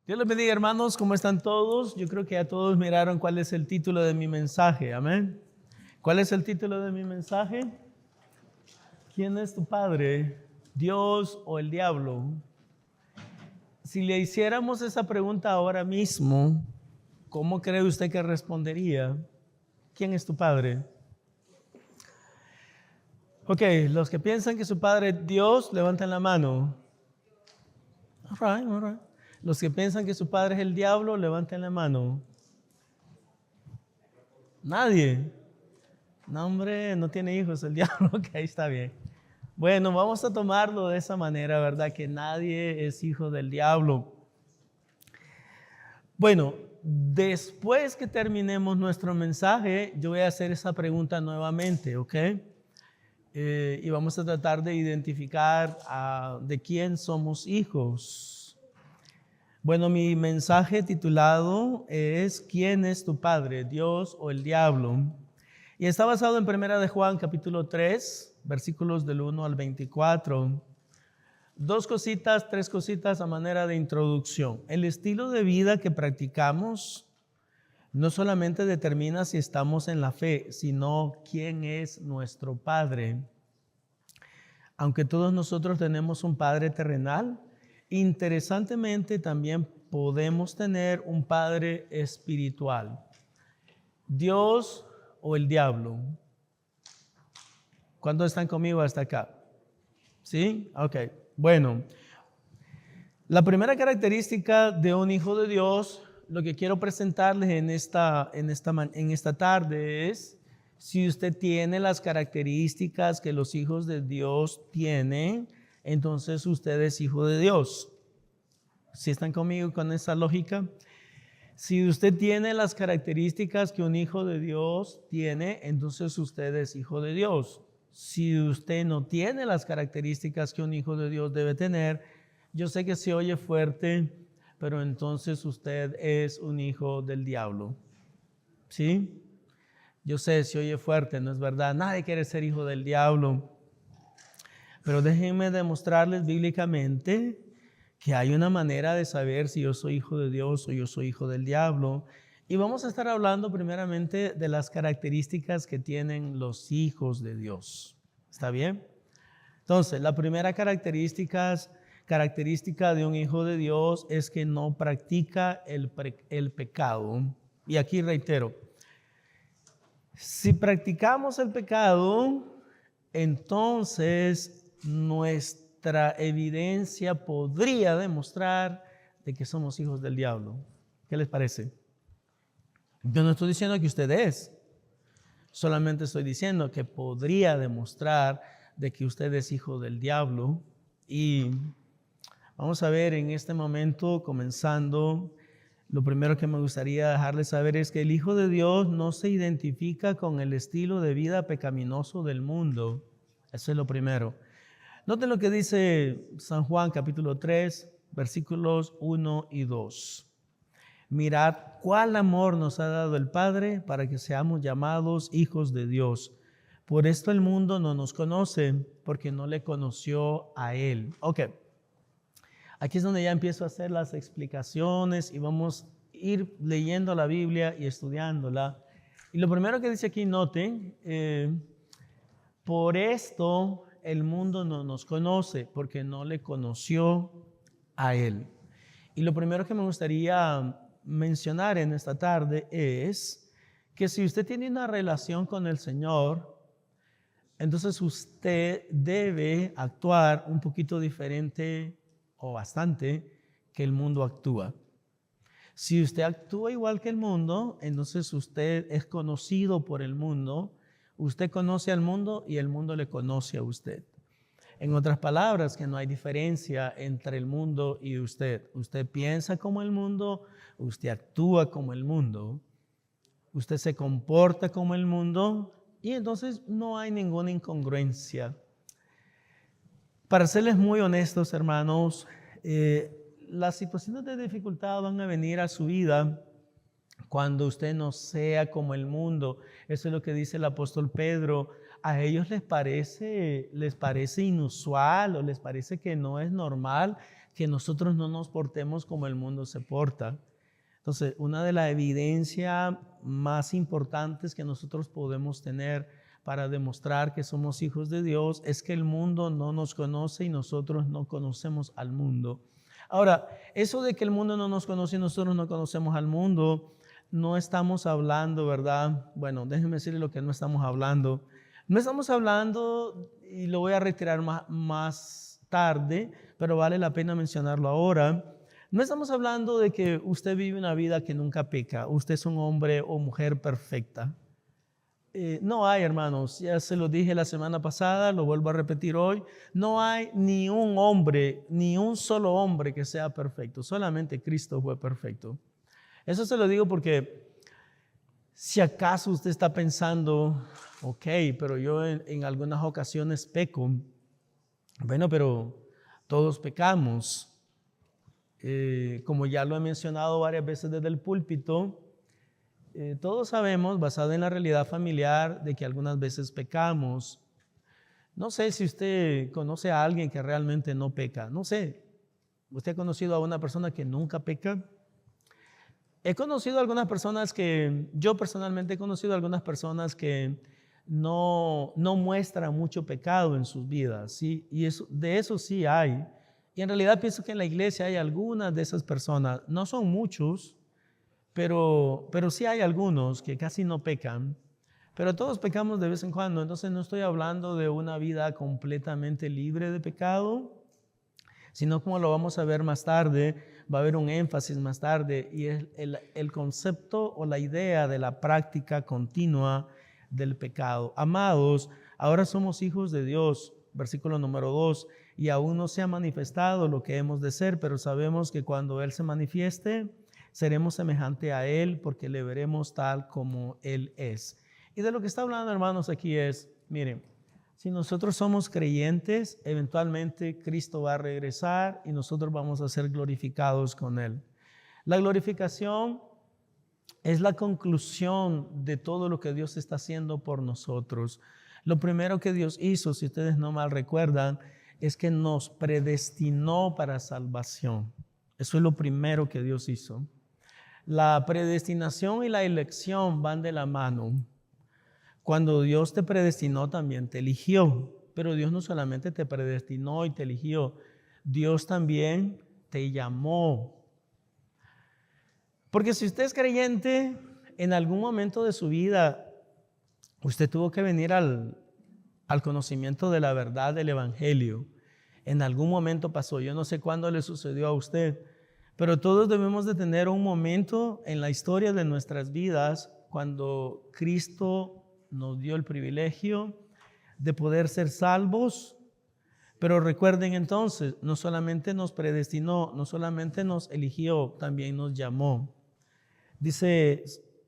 Dios les bendiga, hermanos. ¿Cómo están todos? Yo creo que ya todos miraron cuál es el título de mi mensaje. Amén. ¿Cuál es el título de mi mensaje? ¿Quién es tu padre? ¿Dios o el diablo? Si le hiciéramos esa pregunta ahora mismo, ¿cómo cree usted que respondería? ¿Quién es tu padre? Ok, los que piensan que su padre es Dios, levanten la mano. All right. Los que piensan que su padre es el diablo, levanten la mano. Nadie. No, hombre, no tiene hijos el diablo. Ok, está bien. Bueno, vamos a tomarlo de esa manera, ¿verdad? Que nadie es hijo del diablo. Bueno, después que terminemos nuestro mensaje, yo voy a hacer esa pregunta nuevamente, ¿ok? Y vamos a tratar de identificar de quién somos hijos. Bueno, mi mensaje titulado es ¿quién es tu padre, Dios o el diablo? Y está basado en 1 de Juan capítulo 3, versículos del 1 al 24. Tres cositas a manera de introducción. El estilo de vida que practicamos no solamente determina si estamos en la fe, sino quién es nuestro Padre. Aunque todos nosotros tenemos un Padre terrenal, interesantemente también podemos tener un Padre espiritual. Dios o el diablo. ¿Cuántos están conmigo hasta acá? ¿Sí? Ok. Bueno, la primera característica de un hijo de Dios, lo que quiero presentarles en esta tarde es si usted tiene las características que los hijos de Dios tienen, entonces usted es hijo de Dios. ¿Sí están conmigo con esa lógica? Si usted tiene las características que un hijo de Dios tiene, entonces usted es hijo de Dios. Si usted no tiene las características que un hijo de Dios debe tener, yo sé que se oye fuerte, pero entonces usted es un hijo del diablo. ¿Sí? Yo sé, se oye fuerte, no es verdad. Nadie quiere ser hijo del diablo. Pero déjenme demostrarles bíblicamente que hay una manera de saber si yo soy hijo de Dios o yo soy hijo del diablo. Y vamos a estar hablando primeramente de las características que tienen los hijos de Dios. ¿Está bien? Entonces, la primera característica de un hijo de Dios es que no practica el pecado. Y aquí reitero, si practicamos el pecado, entonces nuestra evidencia podría demostrar de que somos hijos del diablo. ¿Qué les parece? Yo no estoy diciendo que usted es, solamente estoy diciendo que podría demostrar de que usted es hijo del diablo. Y vamos a ver en este momento, comenzando, lo primero que me gustaría dejarles saber es que el Hijo de Dios no se identifica con el estilo de vida pecaminoso del mundo. Eso es lo primero. Noten lo que dice San Juan capítulo 3, versículos 1 y 2. Mirad cuál amor nos ha dado el Padre para que seamos llamados hijos de Dios. Por esto el mundo no nos conoce, porque no le conoció a Él. Ok. Aquí es donde ya empiezo a hacer las explicaciones y vamos a ir leyendo la Biblia y estudiándola. Y lo primero que dice aquí, noten, por esto el mundo no nos conoce, porque no le conoció a Él. Y lo primero que me gustaría mencionar en esta tarde es que si usted tiene una relación con el Señor, entonces usted debe actuar un poquito diferente o bastante que el mundo actúa. Si usted actúa igual que el mundo, entonces usted es conocido por el mundo, usted conoce al mundo y el mundo le conoce a usted. En otras palabras, que no hay diferencia entre el mundo y usted. Usted piensa como el mundo, usted actúa como el mundo, usted se comporta como el mundo y entonces no hay ninguna incongruencia. Para serles muy honestos, hermanos, las situaciones de dificultad van a venir a su vida cuando usted no sea como el mundo. Eso es lo que dice el apóstol Pedro. A ellos les parece inusual o les parece que no es normal que nosotros no nos portemos como el mundo se porta. Entonces, una de las evidencias más importantes que nosotros podemos tener para demostrar que somos hijos de Dios es que el mundo no nos conoce y nosotros no conocemos al mundo. Ahora, eso de que el mundo no nos conoce y nosotros no conocemos al mundo, no estamos hablando, ¿verdad? Bueno, déjenme decirles lo que no estamos hablando. No estamos hablando, y lo voy a retirar más tarde, pero vale la pena mencionarlo ahora. No estamos hablando de que usted vive una vida que nunca peca, usted es un hombre o mujer perfecta. No hay, hermanos, ya se lo dije la semana pasada, lo vuelvo a repetir hoy, no hay ni un hombre, ni un solo hombre que sea perfecto, solamente Cristo fue perfecto. Eso se lo digo porque si acaso usted está pensando, ok, pero yo en algunas ocasiones peco, bueno, pero todos pecamos. Como ya lo he mencionado varias veces desde el púlpito, todos sabemos, basado en la realidad familiar, de que algunas veces pecamos. No sé si usted conoce a alguien que realmente no peca. No sé, ¿usted ha conocido a una persona que nunca peca? He conocido a algunas personas yo personalmente he conocido a algunas personas que no muestran mucho pecado en sus vidas, ¿sí? Y de eso sí hay. Y en realidad pienso que en la iglesia hay algunas de esas personas, no son muchos, pero sí hay algunos que casi no pecan, pero todos pecamos de vez en cuando. Entonces no estoy hablando de una vida completamente libre de pecado, sino como lo vamos a ver más tarde, va a haber un énfasis más tarde, y es el concepto o la idea de la práctica continua del pecado. Amados, ahora somos hijos de Dios, versículo número 2, y aún no se ha manifestado lo que hemos de ser, pero sabemos que cuando Él se manifieste, seremos semejante a Él porque le veremos tal como Él es. Y de lo que está hablando, hermanos, aquí es, miren, si nosotros somos creyentes, eventualmente Cristo va a regresar y nosotros vamos a ser glorificados con Él. La glorificación es la conclusión de todo lo que Dios está haciendo por nosotros. Lo primero que Dios hizo, si ustedes no mal recuerdan, es que nos predestinó para salvación. Eso es lo primero que Dios hizo. La predestinación y la elección van de la mano. Cuando Dios te predestinó, también te eligió. Pero Dios no solamente te predestinó y te eligió, Dios también te llamó. Porque si usted es creyente, en algún momento de su vida, usted tuvo que venir al conocimiento de la verdad del Evangelio. En algún momento pasó, yo no sé cuándo le sucedió a usted, pero todos debemos de tener un momento en la historia de nuestras vidas cuando Cristo nos dio el privilegio de poder ser salvos. Pero recuerden entonces, no solamente nos predestinó, no solamente nos eligió, también nos llamó. Dice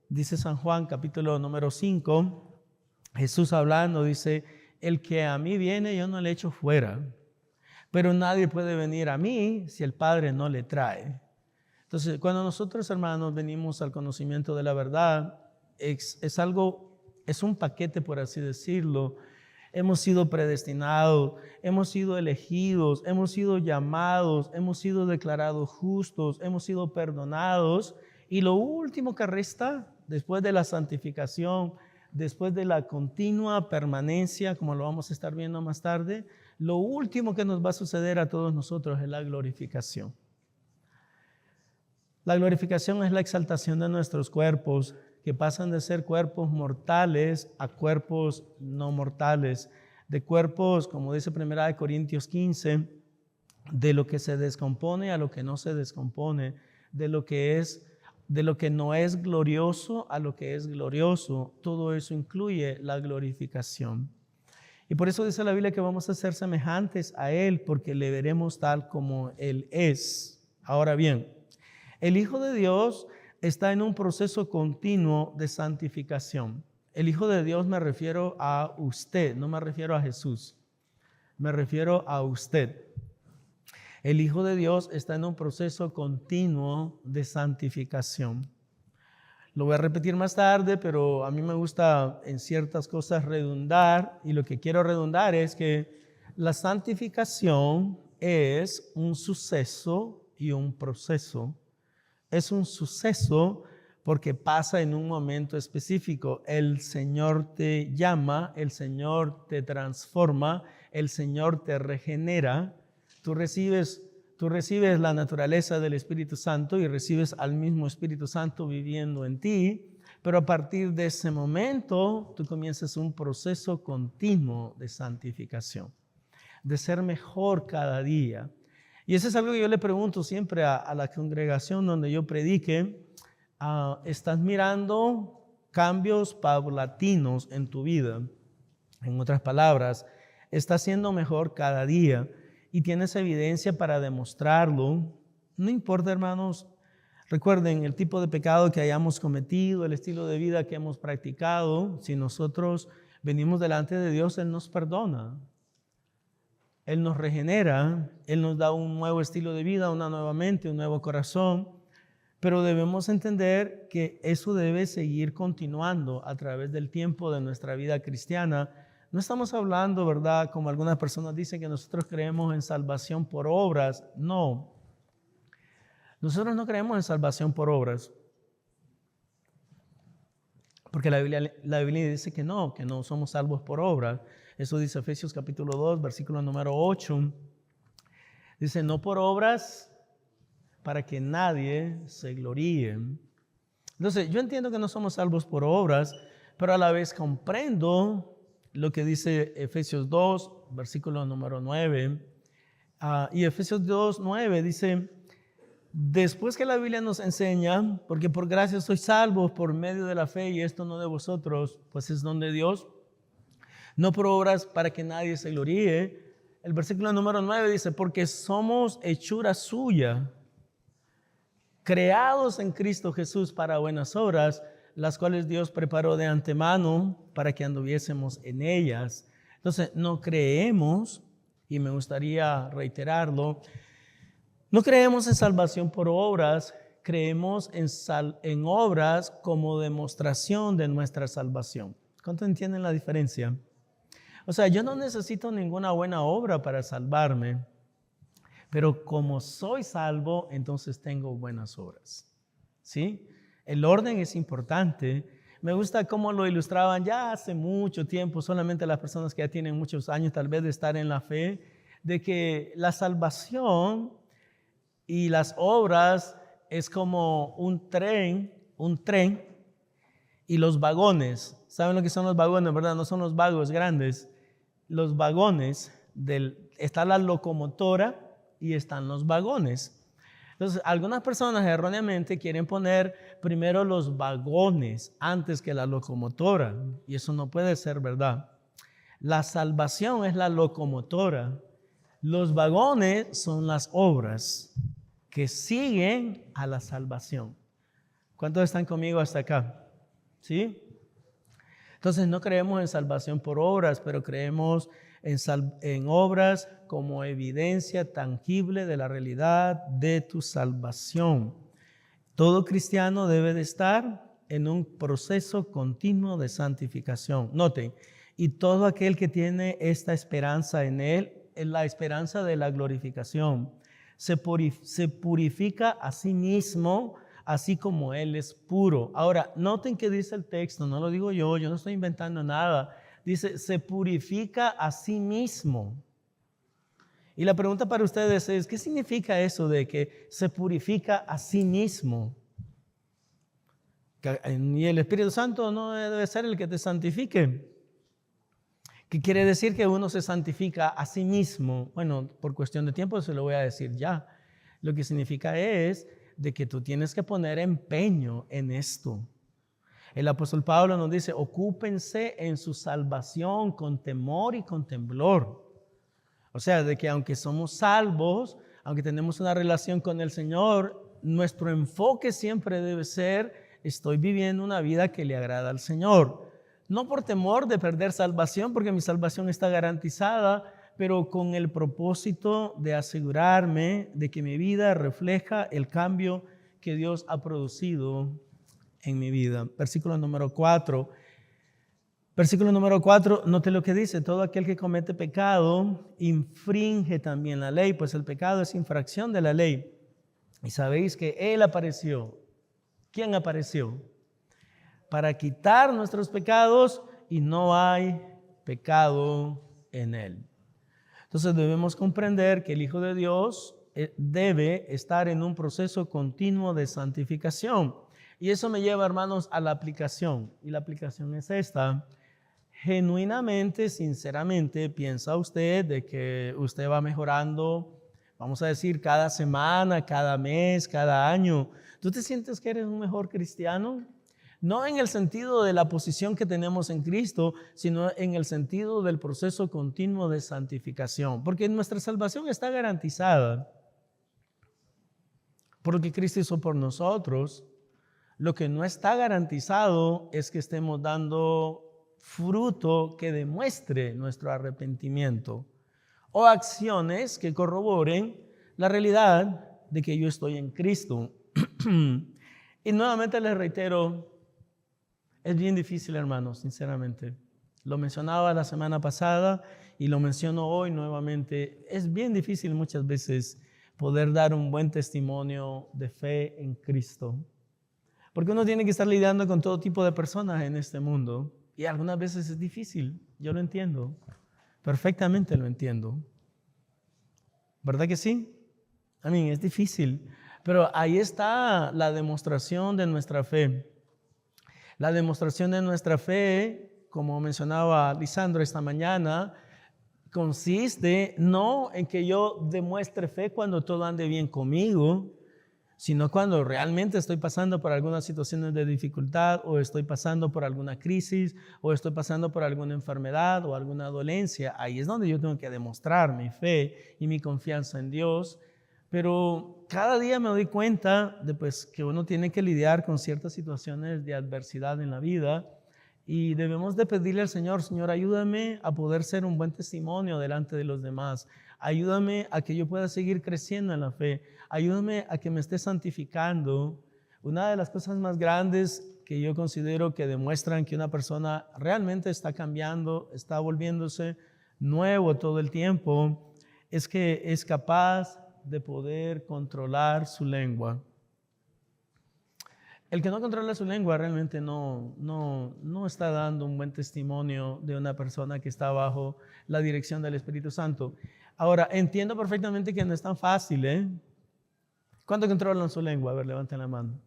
San Juan capítulo número 5, Jesús hablando, dice, el que a mí viene yo no le echo fuera, pero nadie puede venir a mí si el Padre no le trae. Entonces, cuando nosotros, hermanos, venimos al conocimiento de la verdad, es un paquete, por así decirlo. Hemos sido predestinados, hemos sido elegidos, hemos sido llamados, hemos sido declarados justos, hemos sido perdonados. Y lo último que resta, después de la santificación, después de la continua permanencia, como lo vamos a estar viendo más tarde, lo último que nos va a suceder a todos nosotros es la glorificación. La glorificación es la exaltación de nuestros cuerpos, que pasan de ser cuerpos mortales a cuerpos no mortales, de cuerpos, como dice 1 Corintios 15, de lo que se descompone a lo que no se descompone, de lo que no es glorioso a lo que es glorioso. Todo eso incluye la glorificación. Y por eso dice la Biblia que vamos a ser semejantes a Él, porque le veremos tal como Él es. Ahora bien, el Hijo de Dios está en un proceso continuo de santificación. El Hijo de Dios me refiero a usted, no me refiero a Jesús. Me refiero a usted. El Hijo de Dios está en un proceso continuo de santificación. Lo voy a repetir más tarde, pero a mí me gusta en ciertas cosas redundar, y lo que quiero redundar es que la santificación es un suceso y un proceso. Es un suceso porque pasa en un momento específico. El Señor te llama, el Señor te transforma, el Señor te regenera. Tú recibes la naturaleza del Espíritu Santo y recibes al mismo Espíritu Santo viviendo en ti, pero a partir de ese momento tú comienzas un proceso continuo de santificación, de ser mejor cada día. Y eso es algo que yo le pregunto siempre a la congregación donde yo predique. ¿Estás mirando cambios paulatinos en tu vida? En otras palabras, ¿estás siendo mejor cada día y tienes evidencia para demostrarlo? No importa, hermanos. Recuerden el tipo de pecado que hayamos cometido, el estilo de vida que hemos practicado. Si nosotros venimos delante de Dios, Él nos perdona. Él nos regenera, Él nos da un nuevo estilo de vida, una nueva mente, un nuevo corazón, pero debemos entender que eso debe seguir continuando a través del tiempo de nuestra vida cristiana. No estamos hablando, ¿verdad?, como algunas personas dicen que nosotros creemos en salvación por obras. No, nosotros no creemos en salvación por obras, porque la Biblia dice que no somos salvos por obras. Eso dice Efesios capítulo 2, versículo número 8. Dice, no por obras para que nadie se gloríe. Entonces, yo entiendo que no somos salvos por obras, pero a la vez comprendo lo que dice Efesios 2, versículo número 9. Y Efesios 2, 9 dice, después que la Biblia nos enseña, porque por gracia sois salvos por medio de la fe, y esto no de vosotros, pues es don de Dios, no por obras para que nadie se gloríe. El versículo número 9 dice, porque somos hechura suya, creados en Cristo Jesús para buenas obras, las cuales Dios preparó de antemano para que anduviésemos en ellas. Entonces, no creemos, y me gustaría reiterarlo, no creemos en salvación por obras, creemos en obras como demostración de nuestra salvación. ¿Cuánto entienden la diferencia? O sea, yo no necesito ninguna buena obra para salvarme, pero como soy salvo, entonces tengo buenas obras. ¿Sí? El orden es importante. Me gusta cómo lo ilustraban ya hace mucho tiempo, solamente las personas que ya tienen muchos años tal vez de estar en la fe, de que la salvación y las obras es como un tren y los vagones. ¿Saben lo que son los vagones, verdad? No son los vagos grandes. Los vagones, está la locomotora y están los vagones. Entonces, algunas personas erróneamente quieren poner primero los vagones antes que la locomotora, y eso no puede ser verdad. La salvación es la locomotora. Los vagones son las obras que siguen a la salvación. ¿Cuántos están conmigo hasta acá? ¿Sí? Entonces no creemos en salvación por obras, pero creemos en obras como evidencia tangible de la realidad de tu salvación. Todo cristiano debe de estar en un proceso continuo de santificación. Noten, y todo aquel que tiene esta esperanza en Él, es la esperanza de la glorificación. Se purifica a sí mismo, así como Él es puro. Ahora, noten que dice el texto, no lo digo yo no estoy inventando nada. Dice, se purifica a sí mismo. Y la pregunta para ustedes es, ¿qué significa eso de que se purifica a sí mismo? Y el Espíritu Santo no debe ser el que te santifique. ¿Qué quiere decir que uno se santifica a sí mismo? Bueno, por cuestión de tiempo se lo voy a decir ya. Lo que significa es de que tú tienes que poner empeño en esto. El apóstol Pablo nos dice, ocúpense en su salvación con temor y con temblor. O sea, de que aunque somos salvos, aunque tenemos una relación con el Señor, nuestro enfoque siempre debe ser, estoy viviendo una vida que le agrada al Señor. No por temor de perder salvación, porque mi salvación está garantizada, pero con el propósito de asegurarme de que mi vida refleja el cambio que Dios ha producido en mi vida. Versículo número 4. Versículo número 4, note lo que dice: todo aquel que comete pecado infringe también la ley, pues el pecado es infracción de la ley. Y sabéis que Él apareció. ¿Quién apareció? Para quitar nuestros pecados, y no hay pecado en Él. Entonces debemos comprender que el Hijo de Dios debe estar en un proceso continuo de santificación. Y eso me lleva, hermanos, a la aplicación. Y la aplicación es esta: genuinamente, sinceramente, ¿piensa usted de que usted va mejorando, vamos a decir, cada semana, cada mes, cada año? ¿Tú te sientes que eres un mejor cristiano? No en el sentido de la posición que tenemos en Cristo, sino en el sentido del proceso continuo de santificación. Porque nuestra salvación está garantizada por lo que Cristo hizo por nosotros. Lo que no está garantizado es que estemos dando fruto que demuestre nuestro arrepentimiento o acciones que corroboren la realidad de que yo estoy en Cristo. Y nuevamente les reitero, es bien difícil, hermanos, sinceramente. Lo mencionaba la semana pasada y lo menciono hoy nuevamente. Es bien difícil muchas veces poder dar un buen testimonio de fe en Cristo, porque uno tiene que estar lidiando con todo tipo de personas en este mundo. Y algunas veces es difícil, yo lo entiendo, perfectamente lo entiendo. ¿Verdad que sí? Es difícil, pero ahí está la demostración de nuestra fe. La demostración de nuestra fe, como mencionaba Lisandro esta mañana, consiste no en que yo demuestre fe cuando todo ande bien conmigo, sino cuando realmente estoy pasando por algunas situaciones de dificultad, o estoy pasando por alguna crisis, o estoy pasando por alguna enfermedad o alguna dolencia. Ahí es donde yo tengo que demostrar mi fe y mi confianza en Dios. Pero cada día me doy cuenta de que uno tiene que lidiar con ciertas situaciones de adversidad en la vida, y debemos de pedirle al Señor: Señor, ayúdame a poder ser un buen testimonio delante de los demás. Ayúdame a que yo pueda seguir creciendo en la fe. Ayúdame a que me esté santificando. Una de las cosas más grandes que yo considero que demuestran que una persona realmente está cambiando, está volviéndose nuevo todo el tiempo, es que es capaz de poder controlar su lengua. El que no controla su lengua realmente no está dando un buen testimonio de una persona que está bajo la dirección del Espíritu Santo. Ahora, entiendo perfectamente que no es tan fácil, ¿eh? ¿Cuánto controlan su lengua? A ver, levanten la mano.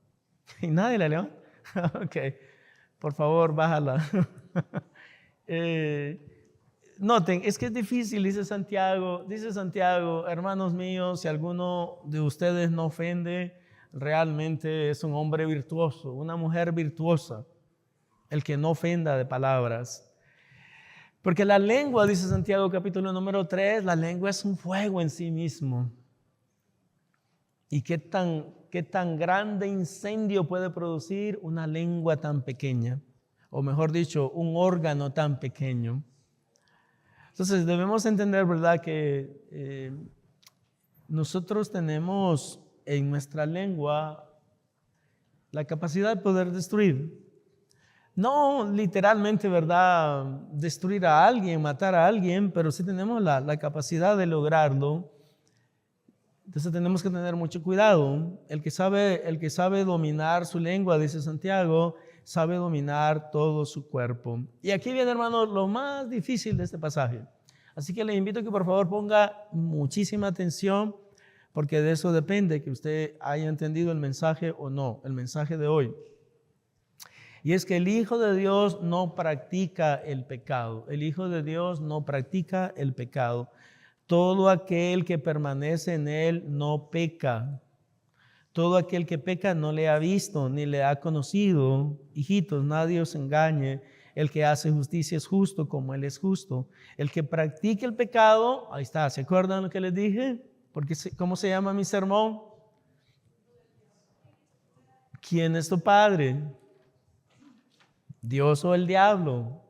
¿Y nadie la levanta? Ok, por favor, bájala. Noten, es que es difícil, dice Santiago, hermanos míos, si alguno de ustedes no ofende, realmente es un hombre virtuoso, una mujer virtuosa, el que no ofenda de palabras. Porque la lengua, dice Santiago capítulo número 3, la lengua es un fuego en sí mismo. ¿Y qué tan grande incendio puede producir una lengua tan pequeña? O mejor dicho, un órgano tan pequeño. Entonces debemos entender, ¿verdad?, que nosotros tenemos en nuestra lengua la capacidad de poder destruir. No literalmente, ¿verdad?, destruir a alguien, matar a alguien, pero sí tenemos la capacidad de lograrlo. Entonces tenemos que tener mucho cuidado. El que sabe dominar su lengua, dice Santiago, sabe dominar todo su cuerpo. Y aquí viene, hermanos, lo más difícil de este pasaje. Así que le invito a que por favor ponga muchísima atención, porque de eso depende que usted haya entendido el mensaje o no, el mensaje de hoy. Y es que el Hijo de Dios no practica el pecado. El Hijo de Dios no practica el pecado. Todo aquel que permanece en Él no peca. Todo aquel que peca no le ha visto ni le ha conocido. Hijitos, nadie os engañe. El que hace justicia es justo como Él es justo. El que practica el pecado, ahí está, ¿se acuerdan lo que les dije? Porque, ¿cómo se llama mi sermón? ¿Quién es tu padre? ¿Dios o el diablo?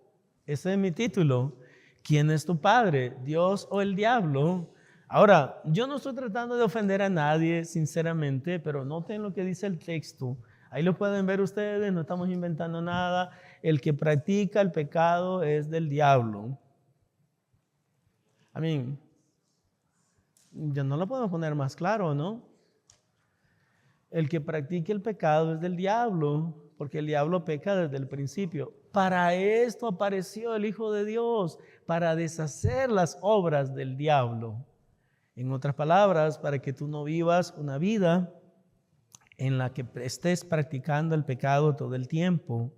Ese es mi título. ¿Quién es tu padre? ¿Dios o el diablo? Ahora, yo no estoy tratando de ofender a nadie, sinceramente, pero noten lo que dice el texto. Ahí lo pueden ver ustedes, no estamos inventando nada. El que practica el pecado es del diablo. Ya no lo podemos poner más claro, ¿no? El que practique el pecado es del diablo, porque el diablo peca desde el principio. Para esto apareció el Hijo de Dios, para deshacer las obras del diablo. En otras palabras, para que tú no vivas una vida en la que estés practicando el pecado todo el tiempo.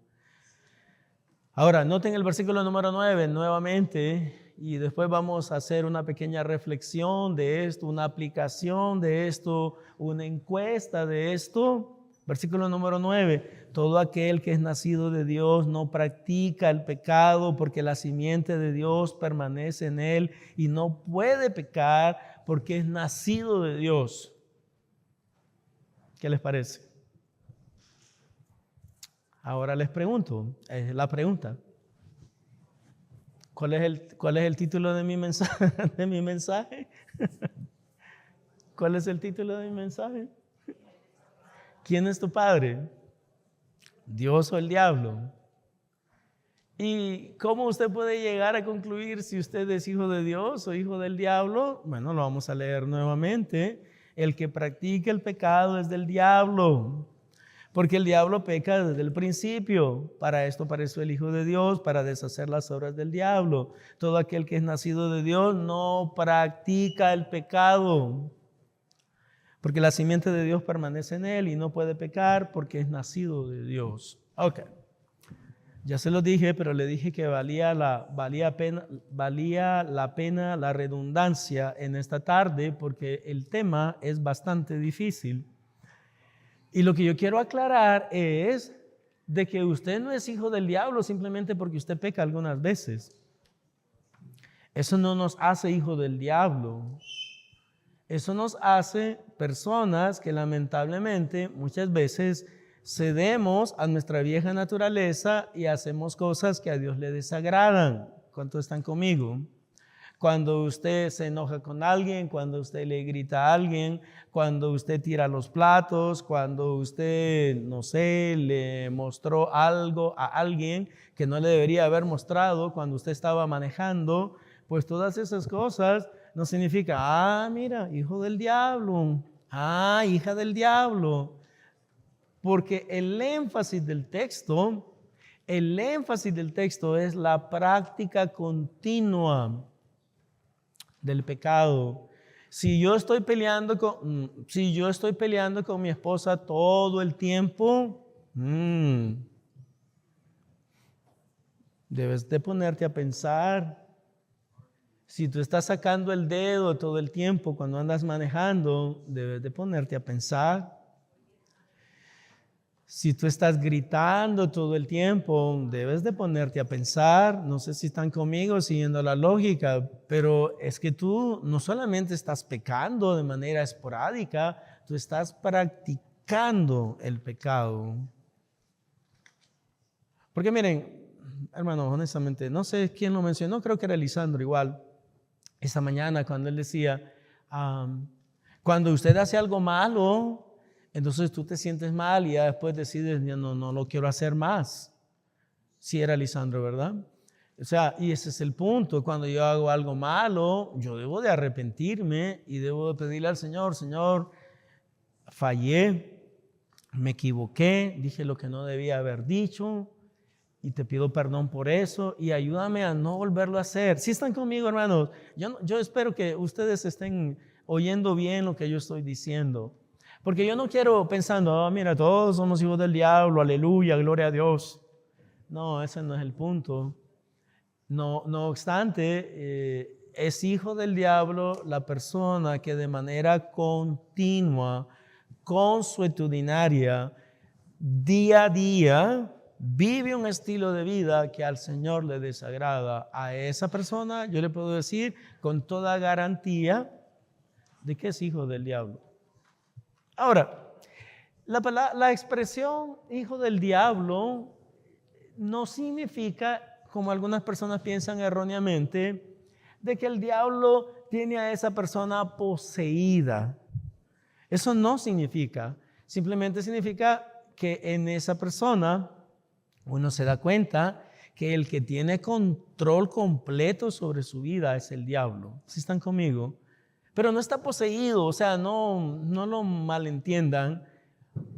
Ahora, noten el versículo número 9 nuevamente, y después vamos a hacer una pequeña reflexión de esto, una aplicación de esto, una encuesta de esto. Versículo número 9, todo aquel que es nacido de Dios no practica el pecado porque la simiente de Dios permanece en él y no puede pecar porque es nacido de Dios. ¿Qué les parece? Ahora les pregunto, es la pregunta. ¿Cuál es el título de mi mensaje? ¿Cuál es el título de mi mensaje? ¿Quién es tu padre? ¿Dios o el diablo? ¿Y cómo usted puede llegar a concluir si usted es hijo de Dios o hijo del diablo? Bueno, lo vamos a leer nuevamente. El que practica el pecado es del diablo, porque el diablo peca desde el principio. Para esto apareció el Hijo de Dios, para deshacer las obras del diablo. Todo aquel que es nacido de Dios no practica el pecado, porque la simiente de Dios permanece en él y no puede pecar porque es nacido de Dios. Ok. Ya se lo dije, pero le dije que valía la pena la redundancia en esta tarde porque el tema es bastante difícil. Y lo que yo quiero aclarar es de que usted no es hijo del diablo simplemente porque usted peca algunas veces. Eso no nos hace hijo del diablo. Eso nos hace personas que lamentablemente muchas veces cedemos a nuestra vieja naturaleza y hacemos cosas que a Dios le desagradan. ¿Cuántos están conmigo? Cuando usted se enoja con alguien, cuando usted le grita a alguien, cuando usted tira los platos, cuando usted, no sé, le mostró algo a alguien que no le debería haber mostrado cuando usted estaba manejando, pues todas esas cosas no significa, mira, hijo del diablo, hija del diablo. Porque el énfasis del texto es la práctica continua del pecado. Si yo estoy peleando con mi esposa todo el tiempo, debes de ponerte a pensar. Si tú estás sacando el dedo todo el tiempo cuando andas manejando, debes de ponerte a pensar. Si tú estás gritando todo el tiempo, debes de ponerte a pensar. No sé si están conmigo siguiendo la lógica, pero es que tú no solamente estás pecando de manera esporádica, tú estás practicando el pecado. Porque miren, hermanos, honestamente, no sé quién lo mencionó, creo que era Lisandro igual, esa mañana cuando él decía, cuando usted hace algo malo, entonces tú te sientes mal y ya después decides, no lo quiero hacer más. Sí era Lisandro, ¿verdad? O sea, y ese es el punto. Cuando yo hago algo malo, yo debo de arrepentirme y debo de pedirle al Señor, Señor, fallé, me equivoqué, dije lo que no debía haber dicho y te pido perdón por eso y ayúdame a no volverlo a hacer. ¿Sí están conmigo, hermanos? Yo espero que ustedes estén oyendo bien lo que yo estoy diciendo. Porque yo no quiero pensando, mira, todos somos hijos del diablo, aleluya, gloria a Dios. No, ese no es el punto. No obstante, es hijo del diablo la persona que de manera continua, consuetudinaria, día a día, vive un estilo de vida que al Señor le desagrada. A esa persona yo le puedo decir con toda garantía de que es hijo del diablo. Ahora, la expresión hijo del diablo no significa, como algunas personas piensan erróneamente, de que el diablo tiene a esa persona poseída. Eso no significa. Simplemente significa que en esa persona uno se da cuenta que el que tiene control completo sobre su vida es el diablo. ¿Sí están conmigo? Pero no está poseído, o sea, no lo malentiendan.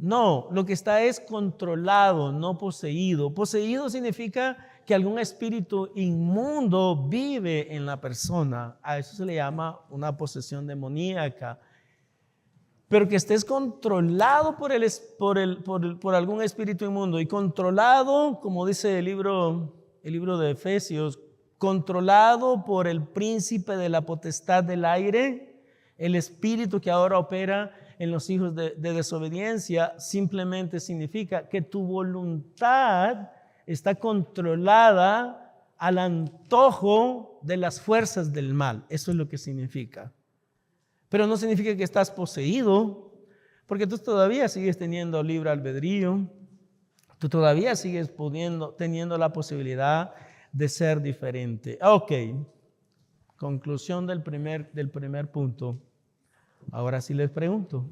No, lo que está es controlado, no poseído. Poseído significa que algún espíritu inmundo vive en la persona. A eso se le llama una posesión demoníaca. Pero que estés controlado por algún espíritu inmundo y controlado, como dice el libro de Efesios, controlado por el príncipe de la potestad del aire, el espíritu que ahora opera en los hijos de desobediencia, simplemente significa que tu voluntad está controlada al antojo de las fuerzas del mal. Eso es lo que significa. Pero no significa que estás poseído, porque tú todavía sigues teniendo libre albedrío, tú todavía sigues teniendo la posibilidad de ser diferente. Ok, conclusión del primer punto. Ahora sí les pregunto,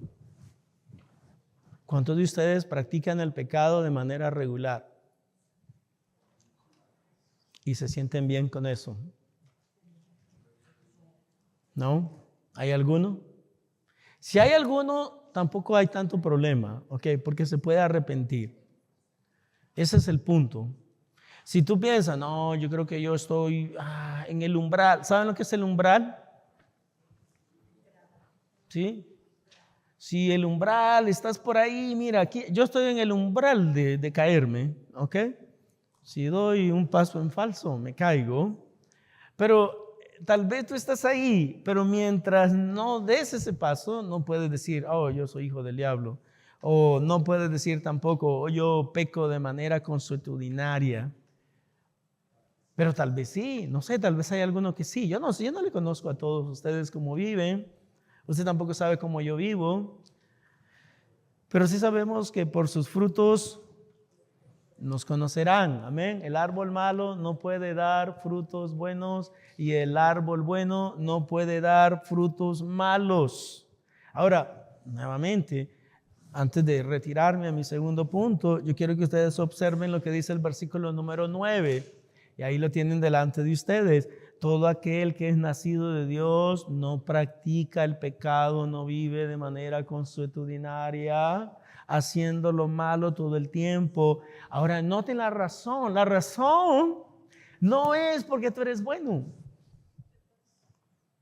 ¿cuántos de ustedes practican el pecado de manera regular? ¿Y se sienten bien con eso? ¿No? ¿Hay alguno? Si hay alguno, tampoco hay tanto problema, ¿ok? Porque se puede arrepentir. Ese es el punto. Si tú piensas, no, yo creo que yo estoy en el umbral. ¿Saben lo que es el umbral? ¿Sí? Si el umbral, estás por ahí, mira, aquí, yo estoy en el umbral de caerme, ¿ok? Si doy un paso en falso, me caigo. Pero tal vez tú estás ahí, pero mientras no des ese paso, no puedes decir, oh, yo soy hijo del diablo. O no puedes decir tampoco, oh, yo peco de manera consuetudinaria. Pero tal vez sí, no sé, tal vez hay alguno que sí. Yo no le conozco a todos ustedes cómo viven. Usted tampoco sabe cómo yo vivo. Pero sí sabemos que por sus frutos nos conocerán. Amén. El árbol malo no puede dar frutos buenos y el árbol bueno no puede dar frutos malos. Ahora, nuevamente, antes de retirarme a mi segundo punto, yo quiero que ustedes observen lo que dice el versículo número 9. Y ahí lo tienen delante de ustedes. Todo aquel que es nacido de Dios no practica el pecado, no vive de manera consuetudinaria, haciendo lo malo todo el tiempo. Ahora, noten la razón. La razón no es porque tú eres bueno.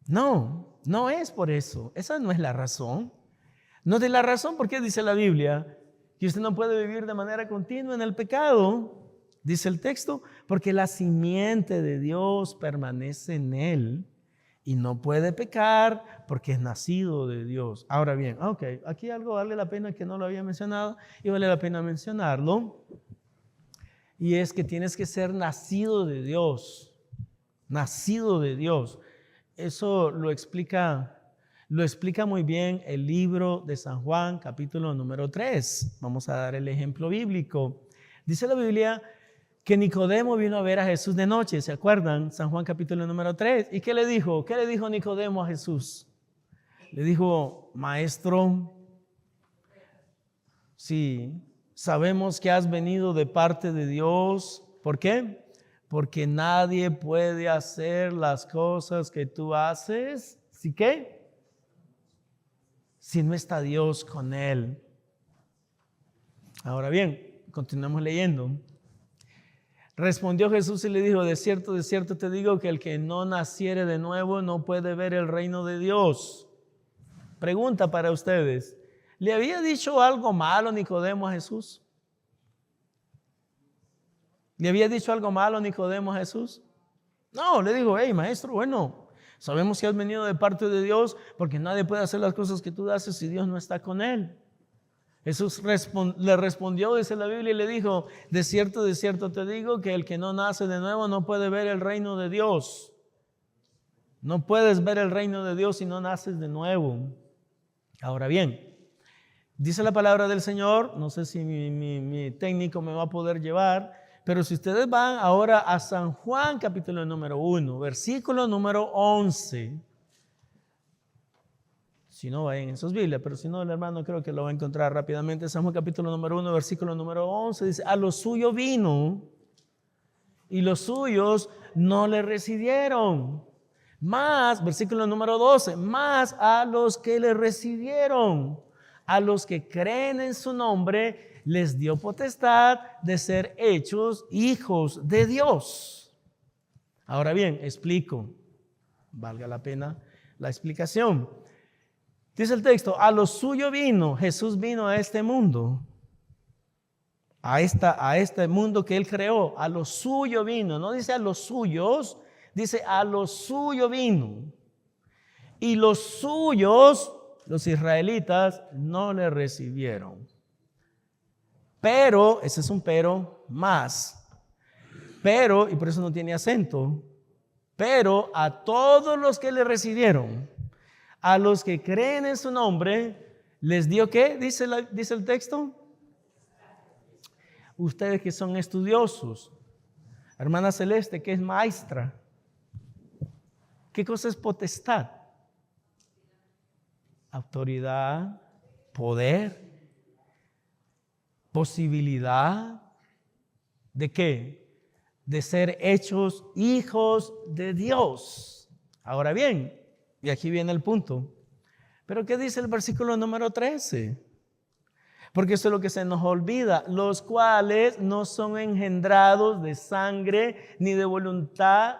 No es por eso. Esa no es la razón. Noten la razón por qué dice la Biblia que usted no puede vivir de manera continua en el pecado. Dice el texto, porque la simiente de Dios permanece en él y no puede pecar porque es nacido de Dios. Ahora bien, ok, aquí algo vale la pena que no lo había mencionado y vale la pena mencionarlo. Y es que tienes que ser nacido de Dios. Nacido de Dios. Eso lo explica muy bien el libro de San Juan, capítulo número 3. Vamos a dar el ejemplo bíblico. Dice la Biblia que Nicodemo vino a ver a Jesús de noche, ¿se acuerdan? San Juan capítulo número 3. ¿Y qué le dijo? ¿Qué le dijo Nicodemo a Jesús? Le dijo, maestro, sí, sabemos que has venido de parte de Dios. ¿Por qué? Porque nadie puede hacer las cosas que tú haces. ¿Sí qué? Si no está Dios con él. Ahora bien, continuemos leyendo. Respondió Jesús y le dijo, de cierto te digo que el que no naciere de nuevo no puede ver el reino de Dios. Pregunta para ustedes, ¿le había dicho algo malo Nicodemo a Jesús? ¿Le había dicho algo malo Nicodemo a Jesús? No, le dijo, hey maestro, bueno, sabemos que has venido de parte de Dios porque nadie puede hacer las cosas que tú haces si Dios no está con él. Jesús le respondió, dice la Biblia, y le dijo, de cierto te digo que el que no nace de nuevo no puede ver el reino de Dios. No puedes ver el reino de Dios si no naces de nuevo. Ahora bien, dice la palabra del Señor, no sé si mi técnico me va a poder llevar, pero si ustedes van ahora a San Juan capítulo número 1, versículo número 11. Si no, vayan en sus Biblias, pero si no, el hermano creo que lo va a encontrar rápidamente. San Juan capítulo número 1, versículo número 11, dice, a lo suyo vino y los suyos no le recibieron. Más, versículo número 12, más a los que le recibieron, a los que creen en su nombre, les dio potestad de ser hechos hijos de Dios. Ahora bien, explico, valga la pena la explicación. Dice el texto, a lo suyo vino, Jesús vino a este mundo, a este mundo que Él creó, a lo suyo vino, no dice a los suyos, dice a lo suyo vino. Y los suyos, los israelitas, no le recibieron. Pero, ese es un pero más. Pero, y por eso no tiene acento, pero a todos los que le recibieron, a los que creen en su nombre, les dio ¿qué? Dice el texto. Ustedes que son estudiosos, hermana Celeste, que es maestra, ¿qué cosa es potestad? Autoridad, poder, posibilidad, ¿de qué? De ser hechos hijos de Dios. Ahora bien, y aquí viene el punto, ¿pero qué dice el versículo número 13? Porque eso es lo que se nos olvida, los cuales no son engendrados de sangre ni de voluntad,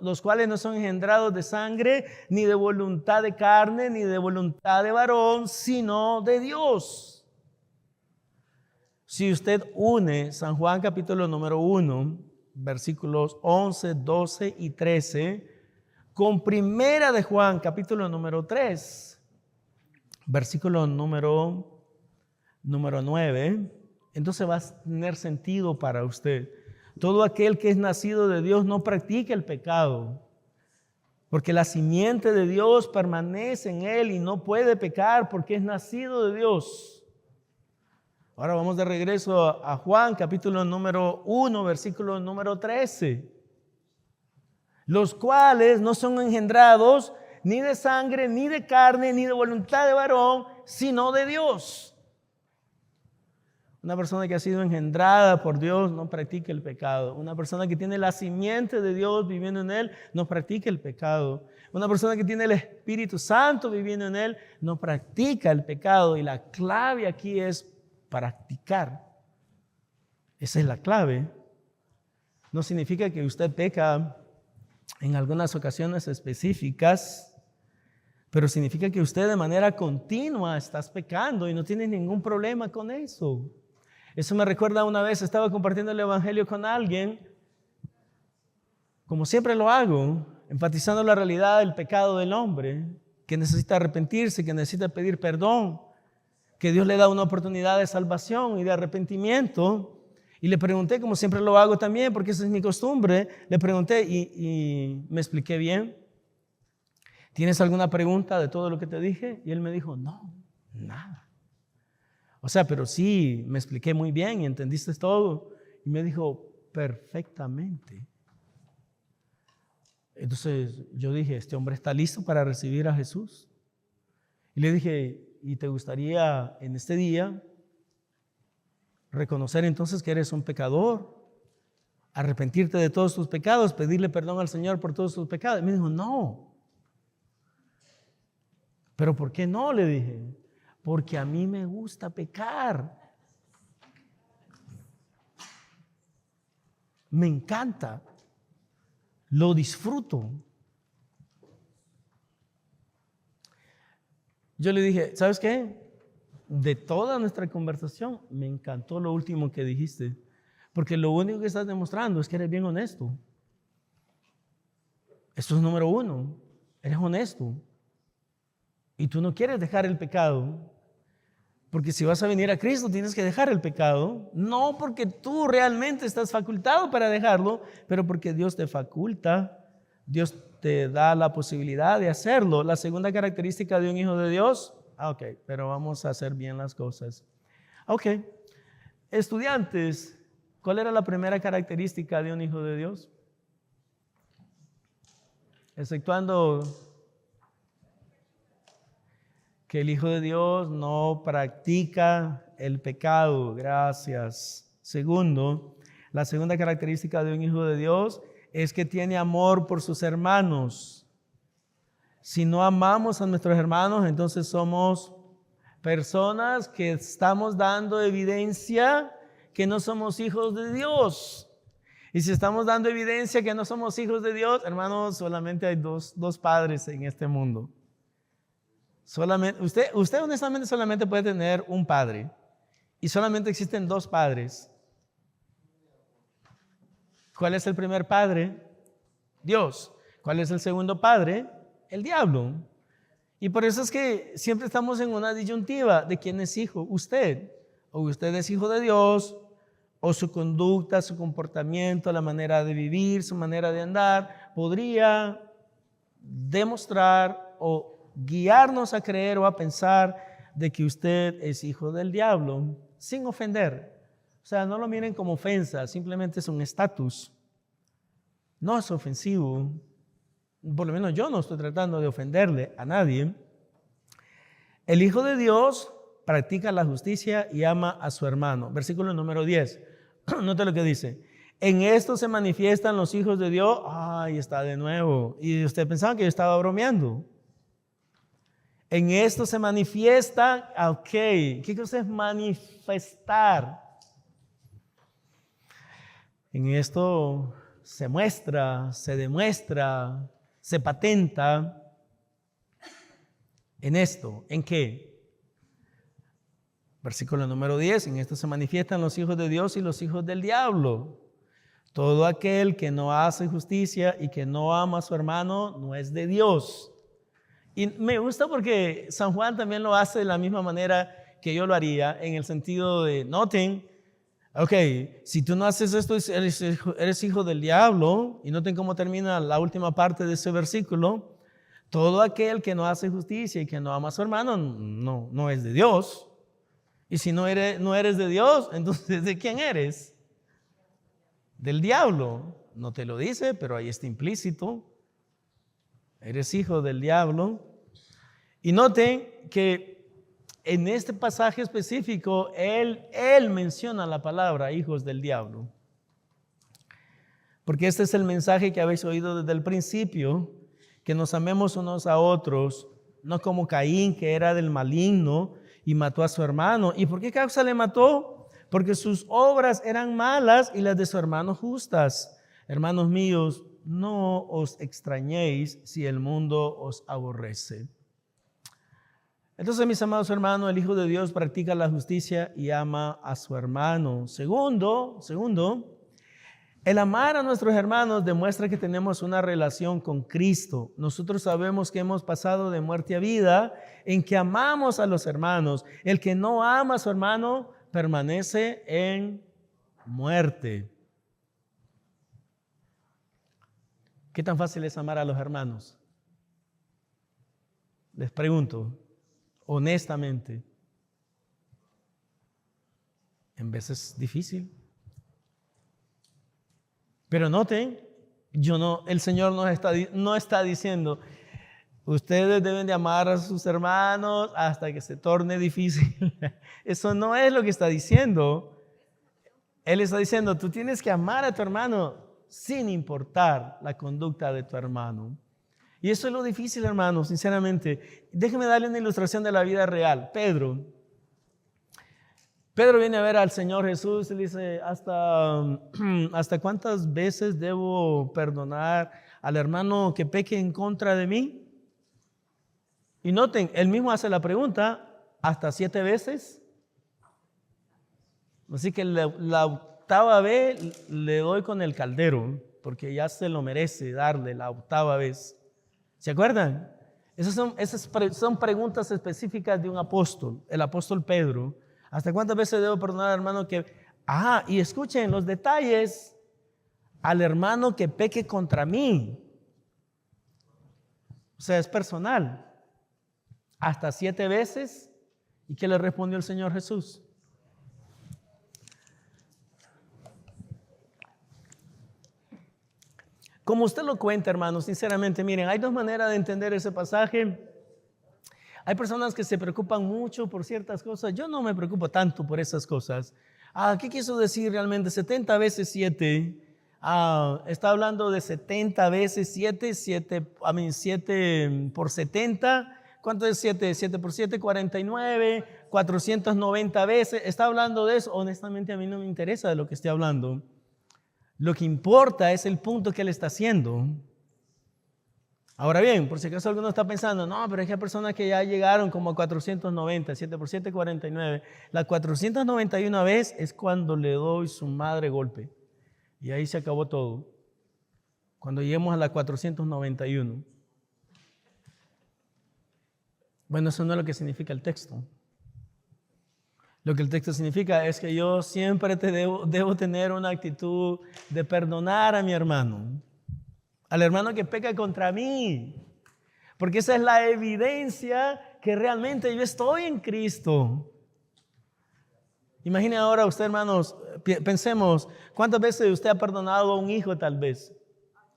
los cuales no son engendrados de sangre ni de voluntad de carne ni de voluntad de varón, sino de Dios. Si usted une San Juan capítulo número 1, versículos 11, 12 y 13, con Primera de Juan capítulo número 3, versículo número 9, entonces va a tener sentido para usted. Todo aquel que es nacido de Dios no practica el pecado, porque la simiente de Dios permanece en él y no puede pecar porque es nacido de Dios. Ahora vamos de regreso a Juan capítulo número 1, versículo número 13. Los cuales no son engendrados ni de sangre, ni de carne, ni de voluntad de varón, sino de Dios. Una persona que ha sido engendrada por Dios no practica el pecado. Una persona que tiene la simiente de Dios viviendo en él no practica el pecado. Una persona que tiene el Espíritu Santo viviendo en él no practica el pecado. Y la clave aquí es practicar. Esa es la clave. No significa que usted peca en algunas ocasiones específicas, pero significa que usted de manera continua estás pecando y no tiene ningún problema con eso. Eso me recuerda una vez, estaba compartiendo el evangelio con alguien, como siempre lo hago, enfatizando la realidad del pecado del hombre, que necesita arrepentirse, que necesita pedir perdón, que Dios le da una oportunidad de salvación y de arrepentimiento. Y le pregunté, como siempre lo hago también, porque esa es mi costumbre, le pregunté y me expliqué bien. ¿Tienes alguna pregunta de todo lo que te dije? Y él me dijo, no, nada. O sea, pero sí, me expliqué muy bien y entendiste todo. Y me dijo, perfectamente. Entonces yo dije, este hombre está listo para recibir a Jesús. Y le dije, ¿y te gustaría en este día reconocer entonces que eres un pecador? Arrepentirte de todos tus pecados, pedirle perdón al Señor por todos tus pecados. Y me dijo, no. ¿Pero por qué no? Le dije. Porque a mí me gusta pecar. Me encanta. Lo disfruto. Yo le dije, ¿sabes qué? De toda nuestra conversación, me encantó lo último que dijiste. Porque lo único que estás demostrando es que eres bien honesto. Esto es número uno. Eres honesto. Y tú no quieres dejar el pecado. Porque si vas a venir a Cristo tienes que dejar el pecado, no porque tú realmente estás facultado para dejarlo, pero porque Dios te faculta, Dios te da la posibilidad de hacerlo. La segunda característica de un hijo de Dios, ok, pero vamos a hacer bien las cosas. Ok, estudiantes, ¿cuál era la primera característica de un hijo de Dios? Exceptuando que el Hijo de Dios no practica el pecado. Gracias. Segundo, la segunda característica de un hijo de Dios es que tiene amor por sus hermanos. Si no amamos a nuestros hermanos, entonces somos personas que estamos dando evidencia que no somos hijos de Dios. Y si estamos dando evidencia que no somos hijos de Dios, hermanos, solamente hay dos padres en este mundo. Usted honestamente solamente puede tener un padre. Y solamente existen dos padres. ¿Cuál es el primer padre? Dios. ¿Cuál es el segundo padre? El diablo. Y por eso es que siempre estamos en una disyuntiva de quién es hijo. Usted. O usted es hijo de Dios, o su conducta, su comportamiento, la manera de vivir, su manera de andar, podría demostrar o guiarnos a creer o a pensar de que usted es hijo del diablo, sin ofender. O sea, no lo miren como ofensa, simplemente es un estatus. No es ofensivo. Por lo menos yo no estoy tratando de ofenderle a nadie. El Hijo de Dios practica la justicia y ama a su hermano. Versículo número 10. Note lo que dice. En esto se manifiestan los hijos de Dios. Ay, está de nuevo. Y usted pensaba que yo estaba bromeando. En esto se manifiesta, ok. ¿Qué cosa es manifestar? En esto se muestra, se demuestra, se patenta. En esto, ¿en qué? Versículo número 10, en esto se manifiestan los hijos de Dios y los hijos del diablo. Todo aquel que no hace justicia y que no ama a su hermano no es de Dios. Y me gusta porque San Juan también lo hace de la misma manera que yo lo haría, en el sentido de, noten, ok, si tú no haces esto, eres hijo del diablo, y noten cómo termina la última parte de ese versículo. Todo aquel que no hace justicia y que no ama a su hermano no es de Dios. Y si no eres de Dios, entonces ¿de quién eres? Del diablo. No te lo dice, pero ahí está implícito. Eres hijo del diablo. Y noten que en este pasaje específico, él menciona la palabra hijos del diablo. Porque este es el mensaje que habéis oído desde el principio, que nos amemos unos a otros, no como Caín, que era del maligno y mató a su hermano. ¿Y por qué causa le mató? Porque sus obras eran malas y las de su hermano justas. Hermanos míos, no os extrañéis si el mundo os aborrece. Entonces, mis amados hermanos, el Hijo de Dios practica la justicia y ama a su hermano. Segundo, el amar a nuestros hermanos demuestra que tenemos una relación con Cristo. Nosotros sabemos que hemos pasado de muerte a vida en que amamos a los hermanos. El que no ama a su hermano permanece en muerte. ¿Qué tan fácil es amar a los hermanos? Les pregunto, honestamente. En veces es difícil. Pero noten, el Señor no está diciendo, ustedes deben de amar a sus hermanos hasta que se torne difícil. Eso no es lo que está diciendo. Él está diciendo, tú tienes que amar a tu hermano sin importar la conducta de tu hermano. Y eso es lo difícil, hermano, sinceramente. Déjeme darle una ilustración de la vida real. Pedro viene a ver al Señor Jesús y le dice, ¿hasta cuántas veces debo perdonar al hermano que peque en contra de mí? Y noten, él mismo hace la pregunta, ¿hasta 7 veces? Así que la octava vez le doy con el caldero, porque ya se lo merece darle la octava vez. ¿Se acuerdan? Esas son preguntas específicas de un apóstol, el apóstol Pedro. ¿Hasta cuántas veces debo perdonar al hermano que... y escuchen los detalles, al hermano que peque contra mí. O sea, es personal. ¿Hasta 7 veces? ¿Y qué le respondió el Señor Jesús? Como usted lo cuenta, hermanos, sinceramente, miren, hay dos maneras de entender ese pasaje. Hay personas que se preocupan mucho por ciertas cosas. Yo no me preocupo tanto por esas cosas. ¿Qué quiso decir realmente? 70 veces 7. Está hablando de 70 veces 7, 7 por 70. ¿Cuánto es 7? 7 por 7, 49, 490 veces. Está hablando de eso. Honestamente a mí no me interesa de lo que esté hablando. Lo que importa es el punto que él está haciendo. Ahora bien, por si acaso alguno está pensando, no, pero es que hay personas que ya llegaron como a 490, 7 por 7, 49. La 491 vez es cuando le doy su madre golpe. Y ahí se acabó todo. Cuando lleguemos a la 491. Bueno, eso no es lo que significa el texto. Lo que el texto significa es que yo siempre debo tener una actitud de perdonar a mi hermano. Al hermano que peca contra mí. Porque esa es la evidencia que realmente yo estoy en Cristo. Imagine ahora usted, hermanos, pensemos, ¿cuántas veces usted ha perdonado a un hijo tal vez?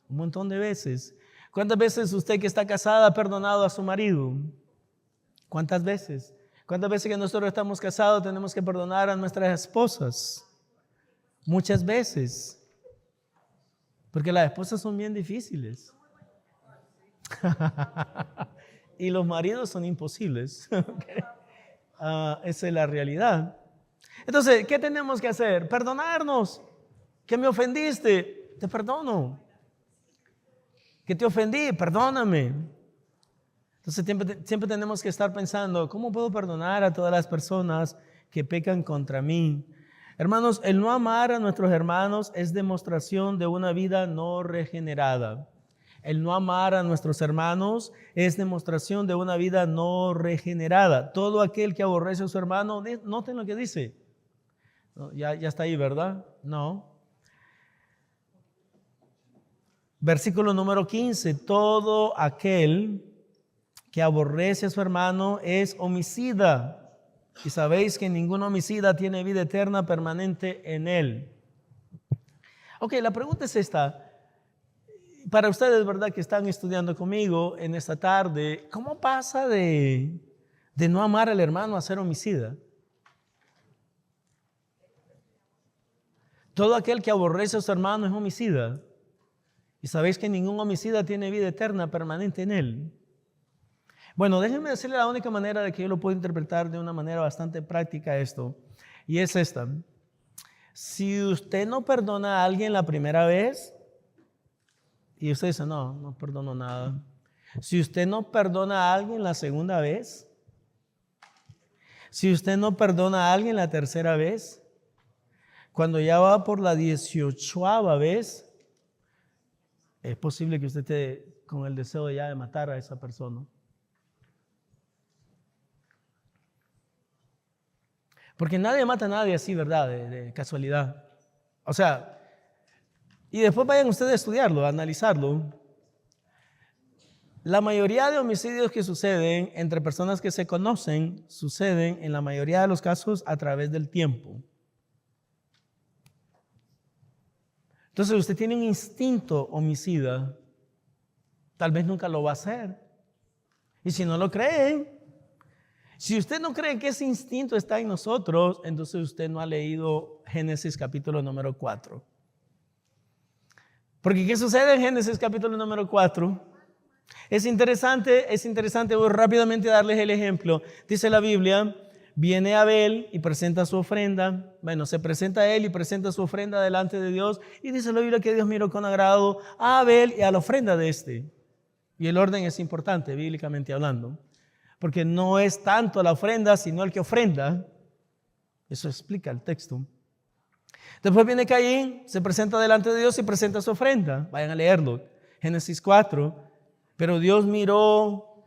Un montón de veces. ¿Cuántas veces usted que está casada ha perdonado a su marido? ¿Cuántas veces? ¿Cuántas veces que nosotros estamos casados tenemos que perdonar a nuestras esposas? Muchas veces. Porque las esposas son bien difíciles. Y los maridos son imposibles. Okay. Esa es la realidad. Entonces, ¿qué tenemos que hacer? Perdonarnos. ¿Que me ofendiste? Te perdono. ¿Que te ofendí? Perdóname. Entonces, siempre tenemos que estar pensando, ¿cómo puedo perdonar a todas las personas que pecan contra mí? Hermanos, el no amar a nuestros hermanos es demostración de una vida no regenerada. El no amar a nuestros hermanos es demostración de una vida no regenerada. Todo aquel que aborrece a su hermano, noten lo que dice. Ya está ahí, ¿verdad? No. Versículo número 15. Todo aquel que aborrece a su hermano es homicida. Y sabéis que ningún homicida tiene vida eterna permanente en él. Ok, la pregunta es esta. Para ustedes, ¿verdad? Que están estudiando conmigo en esta tarde, ¿cómo pasa de no amar al hermano a ser homicida? Todo aquel que aborrece a su hermano es homicida. Y sabéis que ningún homicida tiene vida eterna permanente en él. Bueno, déjenme decirle la única manera de que yo lo puedo interpretar de una manera bastante práctica esto. Y es esta. Si usted no perdona a alguien la primera vez, y usted dice, no perdono nada. Si usted no perdona a alguien la segunda vez, si usted no perdona a alguien la tercera vez, cuando ya va por la 18ª vez, es posible que usted esté con el deseo ya de matar a esa persona. Porque nadie mata a nadie así, ¿verdad? De casualidad. O sea, y después vayan ustedes a estudiarlo, a analizarlo. La mayoría de homicidios que suceden entre personas que se conocen, suceden en la mayoría de los casos a través del tiempo. Entonces usted tiene un instinto homicida, tal vez nunca lo va a hacer. Y si no lo cree, si usted no cree que ese instinto está en nosotros, entonces usted no ha leído Génesis capítulo número 4. Porque ¿qué sucede en Génesis capítulo número 4? Es interesante, voy rápidamente a darles el ejemplo. Dice la Biblia, viene Abel y presenta su ofrenda. Bueno, se presenta a él y presenta su ofrenda delante de Dios. Y dice la Biblia que Dios miró con agrado a Abel y a la ofrenda de este. Y el orden es importante, bíblicamente hablando. Porque no es tanto la ofrenda, sino el que ofrenda. Eso explica el texto. Después viene Caín, se presenta delante de Dios y presenta su ofrenda. Vayan a leerlo. Génesis 4. Pero Dios miró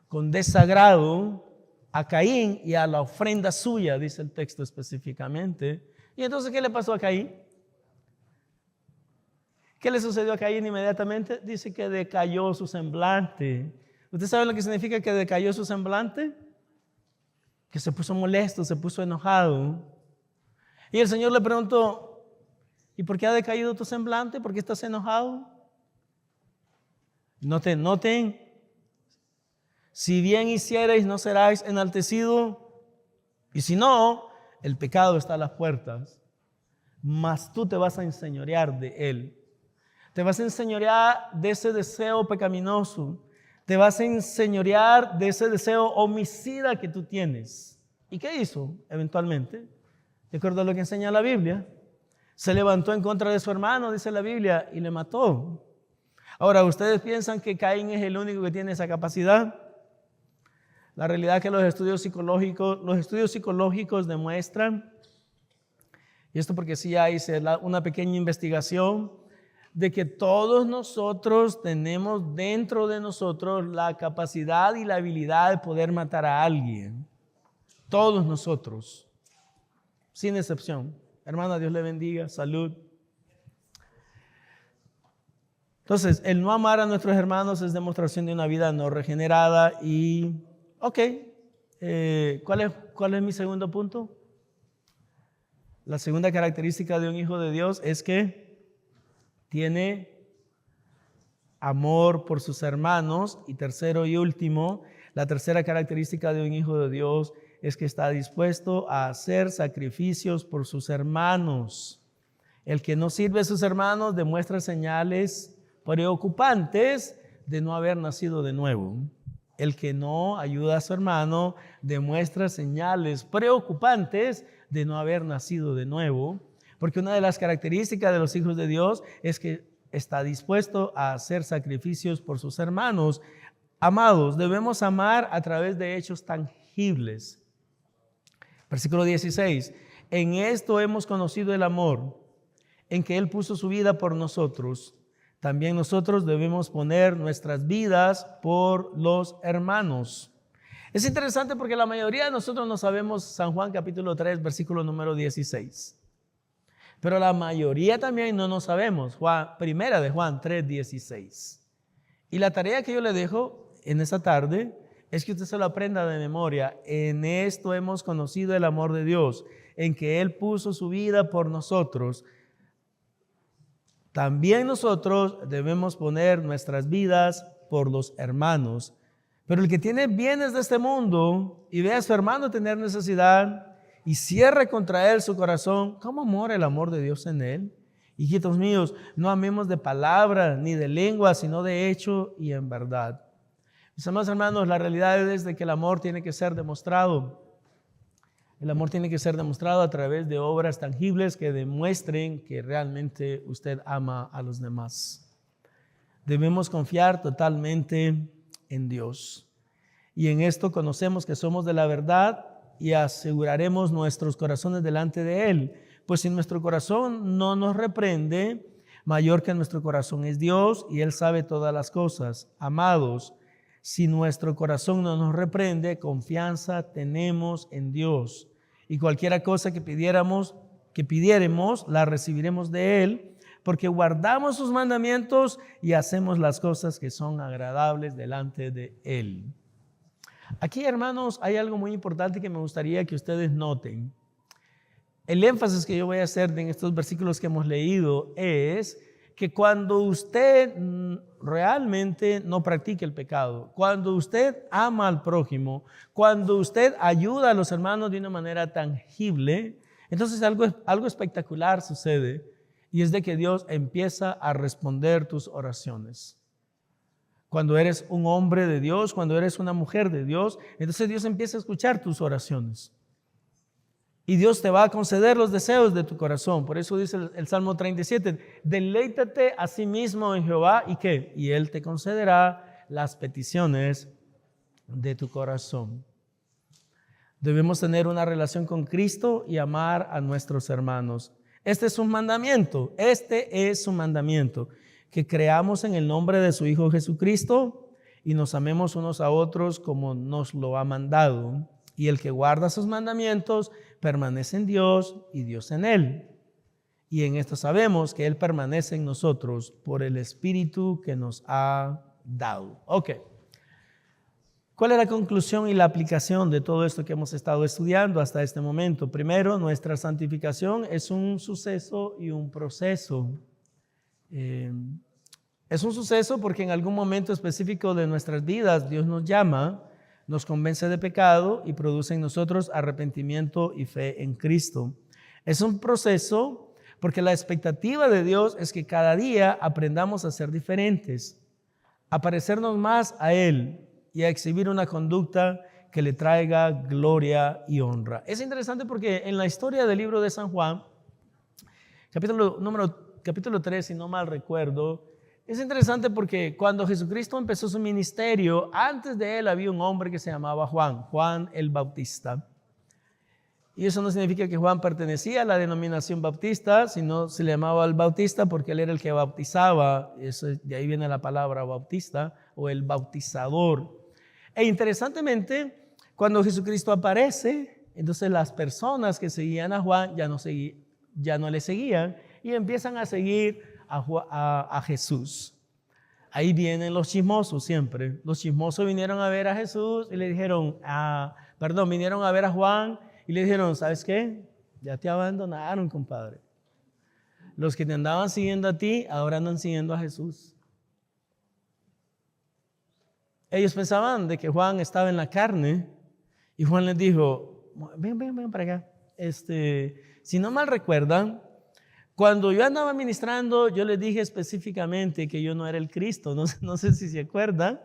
con desagrado a Caín y a la ofrenda suya, dice el texto específicamente. Y entonces, ¿qué le pasó a Caín? ¿Qué le sucedió a Caín inmediatamente? Dice que decayó su semblante. ¿Usted sabe lo que significa que decayó su semblante? Que se puso molesto, se puso enojado. Y el Señor le preguntó, ¿y por qué ha decaído tu semblante? ¿Por qué estás enojado? Noten. Si bien hiciereis, no seráis enaltecido. Y si no, el pecado está a las puertas. Mas tú te vas a enseñorear de él. Te vas a enseñorear de ese deseo pecaminoso. Te vas a enseñorear de ese deseo homicida que tú tienes. ¿Y qué hizo eventualmente? De acuerdo a lo que enseña la Biblia, se levantó en contra de su hermano, dice la Biblia, y le mató. Ahora, ¿ustedes piensan que Caín es el único que tiene esa capacidad? La realidad es que los estudios psicológicos demuestran, y esto porque sí ya hice una pequeña investigación, de que todos nosotros tenemos dentro de nosotros la capacidad y la habilidad de poder matar a alguien. Todos nosotros, sin excepción. Hermana, Dios le bendiga, salud. Entonces, el no amar a nuestros hermanos es demostración de una vida no regenerada. Y, ¿cuál es mi segundo punto? La segunda característica de un hijo de Dios es que tiene amor por sus hermanos. Y tercero y último, la tercera característica de un hijo de Dios es que está dispuesto a hacer sacrificios por sus hermanos. El que no sirve a sus hermanos demuestra señales preocupantes de no haber nacido de nuevo. El que no ayuda a su hermano demuestra señales preocupantes de no haber nacido de nuevo, porque una de las características de los hijos de Dios es que está dispuesto a hacer sacrificios por sus hermanos. Amados, debemos amar a través de hechos tangibles. Versículo 16, en esto hemos conocido el amor, en que Él puso su vida por nosotros. También nosotros debemos poner nuestras vidas por los hermanos. Es interesante porque la mayoría de nosotros no sabemos San Juan capítulo 3, versículo número 16. Pero la mayoría también no nos sabemos Primera de Juan 3, 16. Y la tarea que yo le dejo en esta tarde es que usted se lo aprenda de memoria. En esto hemos conocido el amor de Dios, en que Él puso su vida por nosotros. También nosotros debemos poner nuestras vidas por los hermanos. Pero el que tiene bienes de este mundo y ve a su hermano tener necesidad y cierre contra él su corazón, ¿cómo mora el amor de Dios en él? Hijitos míos, no amemos de palabra ni de lengua, sino de hecho y en verdad. Mis amados hermanos, la realidad es de que el amor tiene que ser demostrado. El amor tiene que ser demostrado a través de obras tangibles que demuestren que realmente usted ama a los demás. Debemos confiar totalmente en Dios. Y en esto conocemos que somos de la verdad y aseguraremos nuestros corazones delante de Él. Pues si nuestro corazón no nos reprende, mayor que nuestro corazón es Dios y Él sabe todas las cosas. Amados, si nuestro corazón no nos reprende, confianza tenemos en Dios. Y cualquiera cosa que pidiéramos, la recibiremos de Él, porque guardamos sus mandamientos y hacemos las cosas que son agradables delante de Él. Aquí, hermanos, hay algo muy importante que me gustaría que ustedes noten. El énfasis que yo voy a hacer en estos versículos que hemos leído es que cuando usted realmente no practique el pecado, cuando usted ama al prójimo, cuando usted ayuda a los hermanos de una manera tangible, entonces algo espectacular sucede, y es de que Dios empieza a responder tus oraciones. Cuando eres un hombre de Dios, cuando eres una mujer de Dios, entonces Dios empieza a escuchar tus oraciones. Y Dios te va a conceder los deseos de tu corazón. Por eso dice el Salmo 37, deleítate a sí mismo en Jehová, ¿y qué? Y Él te concederá las peticiones de tu corazón. Debemos tener una relación con Cristo y amar a nuestros hermanos. Este es un mandamiento, que creamos en el nombre de su Hijo Jesucristo y nos amemos unos a otros como nos lo ha mandado. Y el que guarda sus mandamientos permanece en Dios y Dios en él. Y en esto sabemos que Él permanece en nosotros por el Espíritu que nos ha dado. Ok. ¿Cuál es la conclusión y la aplicación de todo esto que hemos estado estudiando hasta este momento? Primero, nuestra santificación es un suceso y un proceso. Es un suceso porque en algún momento específico de nuestras vidas Dios nos llama, nos convence de pecado y produce en nosotros arrepentimiento y fe en Cristo. Es un proceso porque la expectativa de Dios es que cada día aprendamos a ser diferentes, a parecernos más a Él y a exhibir una conducta que le traiga gloria y honra. Es interesante porque en la historia del libro de San Juan, capítulo 3, si no mal recuerdo, es interesante porque cuando Jesucristo empezó su ministerio, antes de él había un hombre que se llamaba Juan el Bautista. Y eso no significa que Juan pertenecía a la denominación bautista, sino se le llamaba el Bautista porque él era el que bautizaba. Eso, de ahí viene la palabra bautista o el bautizador. E interesantemente, cuando Jesucristo aparece, entonces las personas que seguían a Juan ya no le seguían y empiezan a seguir a Jesús. Ahí vienen los chismosos siempre. Los chismosos vinieron a ver a Jesús y le dijeron, vinieron a ver a Juan y le dijeron, ¿sabes qué? Ya te abandonaron, compadre. Los que te andaban siguiendo a ti, ahora andan siguiendo a Jesús. Ellos pensaban de que Juan estaba en la carne y Juan les dijo, ven para acá. Si no mal recuerdan, cuando yo andaba ministrando, yo les dije específicamente que yo no era el Cristo. No sé si se acuerdan.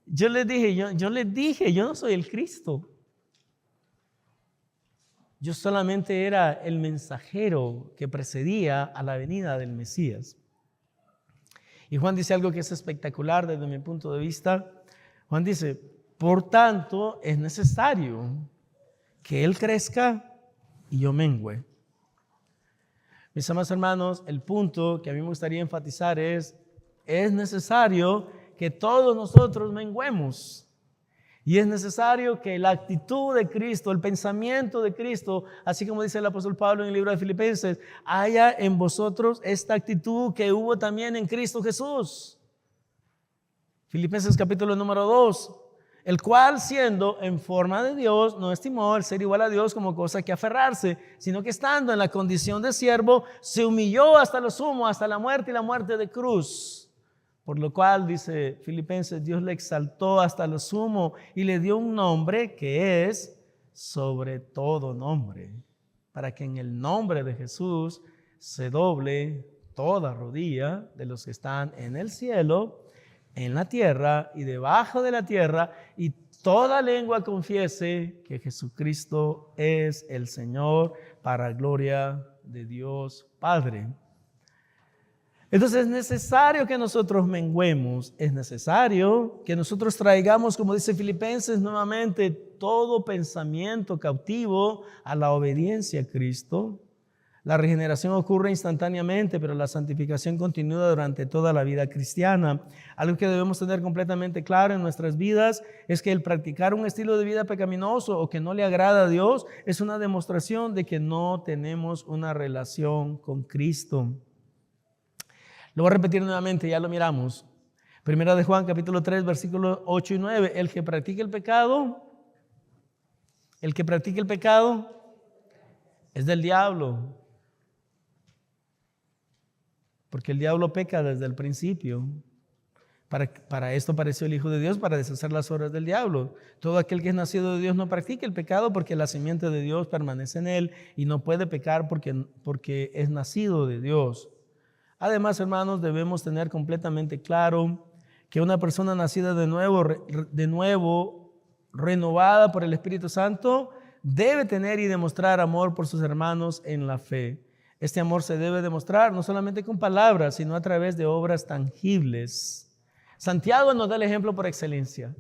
Yo les dije, yo no soy el Cristo. Yo solamente era el mensajero que precedía a la venida del Mesías. Y Juan dice algo que es espectacular desde mi punto de vista. Juan dice, por tanto, es necesario que Él crezca y yo mengüe. Mis amados hermanos, el punto que a mí me gustaría enfatizar es necesario que todos nosotros menguemos. Y es necesario que la actitud de Cristo, el pensamiento de Cristo, así como dice el apóstol Pablo en el libro de Filipenses, haya en vosotros esta actitud que hubo también en Cristo Jesús. Filipenses capítulo número 2, el cual siendo en forma de Dios, no estimó el ser igual a Dios como cosa que aferrarse, sino que estando en la condición de siervo, se humilló hasta lo sumo, hasta la muerte y la muerte de cruz. Por lo cual, dice Filipenses, Dios le exaltó hasta lo sumo y le dio un nombre que es sobre todo nombre, para que en el nombre de Jesús se doble toda rodilla de los que están en el cielo, en la tierra y debajo de la tierra, y toda lengua confiese que Jesucristo es el Señor, para gloria de Dios Padre. Entonces es necesario que nosotros menguemos, es necesario que nosotros traigamos, como dice Filipenses nuevamente, todo pensamiento cautivo a la obediencia a Cristo. La regeneración ocurre instantáneamente, pero la santificación continúa durante toda la vida cristiana. Algo que debemos tener completamente claro en nuestras vidas es que el practicar un estilo de vida pecaminoso o que no le agrada a Dios es una demostración de que no tenemos una relación con Cristo. Lo voy a repetir nuevamente, ya lo miramos. Primera de Juan, capítulo 3, versículos 8 y 9. El que practique el pecado es del diablo. Porque el diablo peca desde el principio. Para esto apareció el Hijo de Dios, para deshacer las obras del diablo. Todo aquel que es nacido de Dios no practica el pecado porque la simiente de Dios permanece en él y no puede pecar porque es nacido de Dios. Además, hermanos, debemos tener completamente claro que una persona nacida de nuevo, renovada por el Espíritu Santo, debe tener y demostrar amor por sus hermanos en la fe. Este amor se debe demostrar no solamente con palabras, sino a través de obras tangibles. Santiago nos da el ejemplo por excelencia.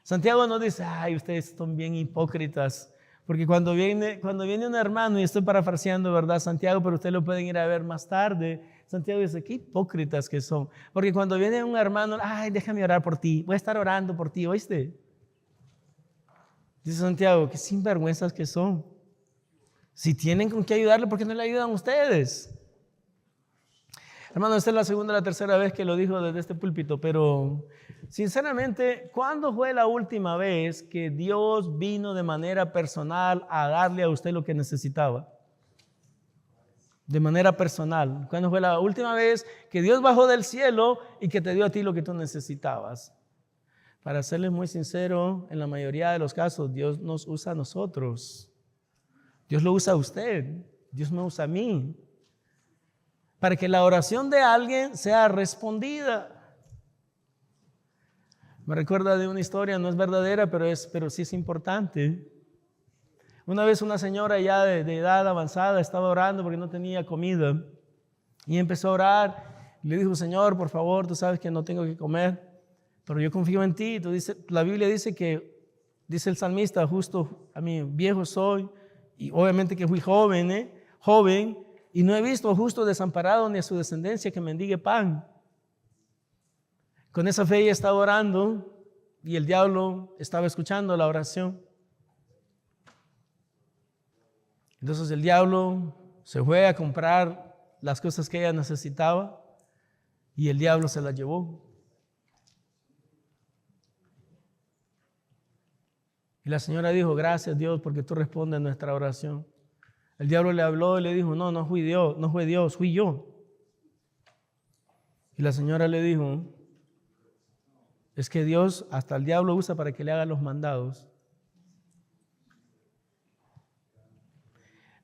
Santiago nos dice, ay, ustedes son bien hipócritas. Porque cuando viene un hermano, y estoy parafraseando, ¿verdad, Santiago? Pero ustedes lo pueden ir a ver más tarde. Santiago dice, qué hipócritas que son. Porque cuando viene un hermano, ay, déjame orar por ti. Voy a estar orando por ti, ¿oíste? Dice Santiago, qué sinvergüenzas que son. Si tienen con qué ayudarle, ¿por qué no le ayudan ustedes? Hermano, esta es la segunda o la tercera vez que lo dijo desde este púlpito, pero sinceramente, ¿cuándo fue la última vez que Dios vino de manera personal a darle a usted lo que necesitaba? de manera personal. ¿Cuándo fue la última vez que Dios bajó del cielo y que te dio a ti lo que tú necesitabas? Para serles muy sincero, en la mayoría de los casos, Dios nos usa a nosotros. Dios lo usa a usted. Dios me usa a mí. Para que la oración de alguien sea respondida. Me recuerda de una historia, no es verdadera, pero sí es importante. Una vez una señora ya de edad avanzada estaba orando porque no tenía comida y empezó a orar. Le dijo, Señor, por favor, tú sabes que no tengo que comer, pero yo confío en ti. La Biblia dice dice el salmista, justo a mí viejo soy, y obviamente que fui joven, y no he visto justo desamparado ni a su descendencia que mendigue pan. Con esa fe ella estaba orando y el diablo estaba escuchando la oración. Entonces el diablo se fue a comprar las cosas que ella necesitaba y el diablo se las llevó. Y la señora dijo, gracias Dios porque tú respondes a nuestra oración. El diablo le habló y le dijo, no fui Dios, fui yo. Y la señora le dijo, es que Dios hasta el diablo usa para que le haga los mandados.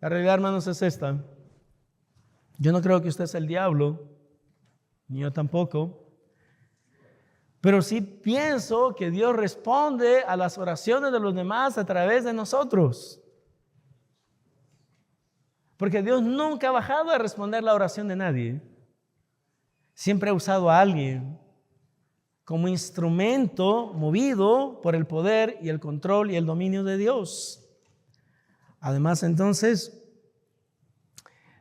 La realidad, hermanos, es esta. Yo no creo que usted sea el diablo, ni yo tampoco. Pero sí pienso que Dios responde a las oraciones de los demás a través de nosotros. Porque Dios nunca ha bajado a responder la oración de nadie. Siempre ha usado a alguien como instrumento movido por el poder y el control y el dominio de Dios. Además, entonces,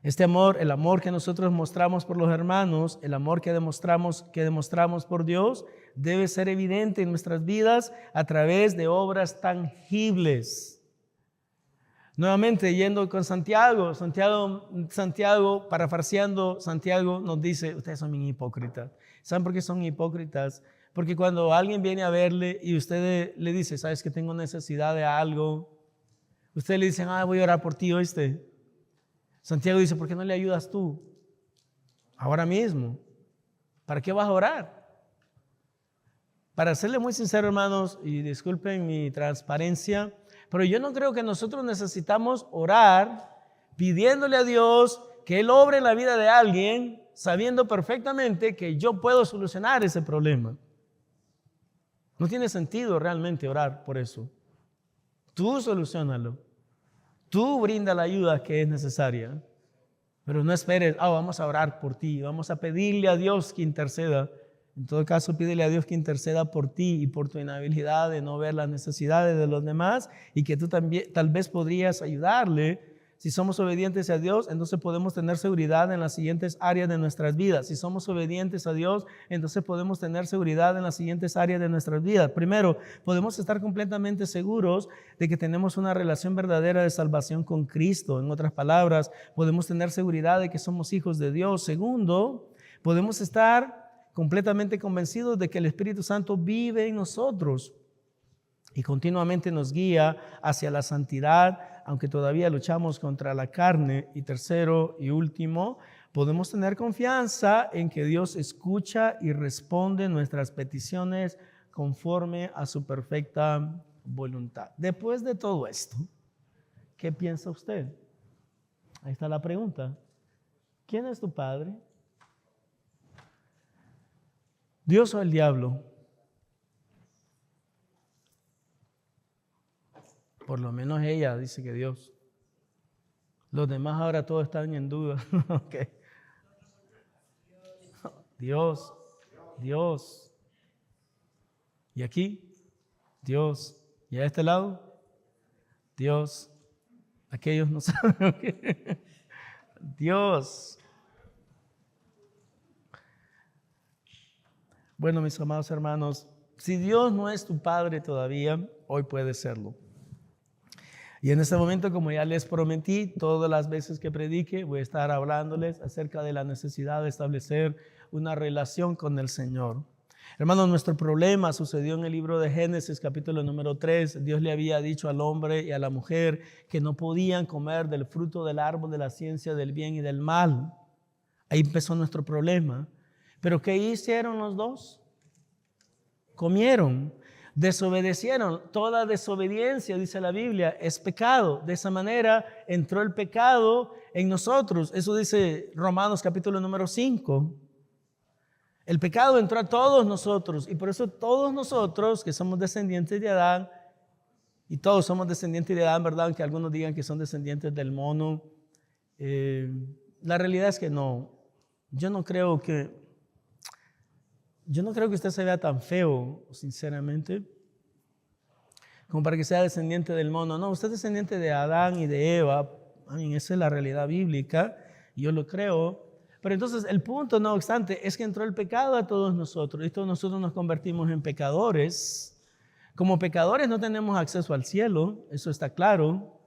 este amor, el amor que nosotros mostramos por los hermanos, el amor que demostramos por Dios, debe ser evidente en nuestras vidas a través de obras tangibles. Nuevamente, yendo con Santiago, parafraseando, Santiago nos dice, ustedes son bien hipócritas. ¿Saben por qué son hipócritas? Porque cuando alguien viene a verle y usted le dice, sabes que tengo necesidad de algo, usted le dice, voy a orar por ti, ¿oíste? Santiago dice, ¿por qué no le ayudas tú? Ahora mismo. ¿Para qué vas a orar? Para serle muy sincero, hermanos, y disculpen mi transparencia, pero yo no creo que nosotros necesitamos orar pidiéndole a Dios que Él obre en la vida de alguien, sabiendo perfectamente que yo puedo solucionar ese problema. No tiene sentido realmente orar por eso. Tú solucionalo. Tú brinda la ayuda que es necesaria. Pero no esperes, vamos a orar por ti, vamos a pedirle a Dios que interceda. En todo caso, pídele a Dios que interceda por ti y por tu inhabilidad de no ver las necesidades de los demás y que tú también tal vez podrías ayudarle. Si somos obedientes a Dios, entonces podemos tener seguridad en las siguientes áreas de nuestras vidas. Si somos obedientes a Dios, entonces podemos tener seguridad en las siguientes áreas de nuestras vidas. Primero, podemos estar completamente seguros de que tenemos una relación verdadera de salvación con Cristo. En otras palabras, podemos tener seguridad de que somos hijos de Dios. Segundo, podemos estar completamente convencidos de que el Espíritu Santo vive en nosotros y continuamente nos guía hacia la santidad, aunque todavía luchamos contra la carne. Y tercero y último, podemos tener confianza en que Dios escucha y responde nuestras peticiones conforme a su perfecta voluntad. Después de todo esto, ¿qué piensa usted? Ahí está la pregunta. ¿Quién es tu padre? ¿Dios o el diablo? Por lo menos ella dice que Dios. Los demás ahora todos están en duda. Okay. Dios. Y aquí, Dios. Y a este lado, Dios. Aquellos no saben. Dios. Bueno, mis amados hermanos, si Dios no es tu Padre todavía, hoy puede serlo. Y en este momento, como ya les prometí, todas las veces que predique, voy a estar hablándoles acerca de la necesidad de establecer una relación con el Señor. Hermano, nuestro problema sucedió en el libro de Génesis, capítulo número 3. Dios le había dicho al hombre y a la mujer que no podían comer del fruto del árbol de la ciencia del bien y del mal. Ahí empezó nuestro problema. ¿Pero qué hicieron los dos? Comieron, desobedecieron. Toda desobediencia, dice la Biblia, es pecado. De esa manera entró el pecado en nosotros. Eso dice Romanos capítulo número 5. El pecado entró a todos nosotros y por eso todos nosotros que somos descendientes de Adán, y todos somos descendientes de Adán, ¿verdad? Aunque algunos digan que son descendientes del mono, la realidad es que no. Yo no creo que usted se vea tan feo, sinceramente, como para que sea descendiente del mono. No, usted es descendiente de Adán y de Eva. Esa es la realidad bíblica, y yo lo creo. Pero entonces el punto, no obstante, es que entró el pecado a todos nosotros y todos nosotros nos convertimos en pecadores. Como pecadores no tenemos acceso al cielo, eso está claro.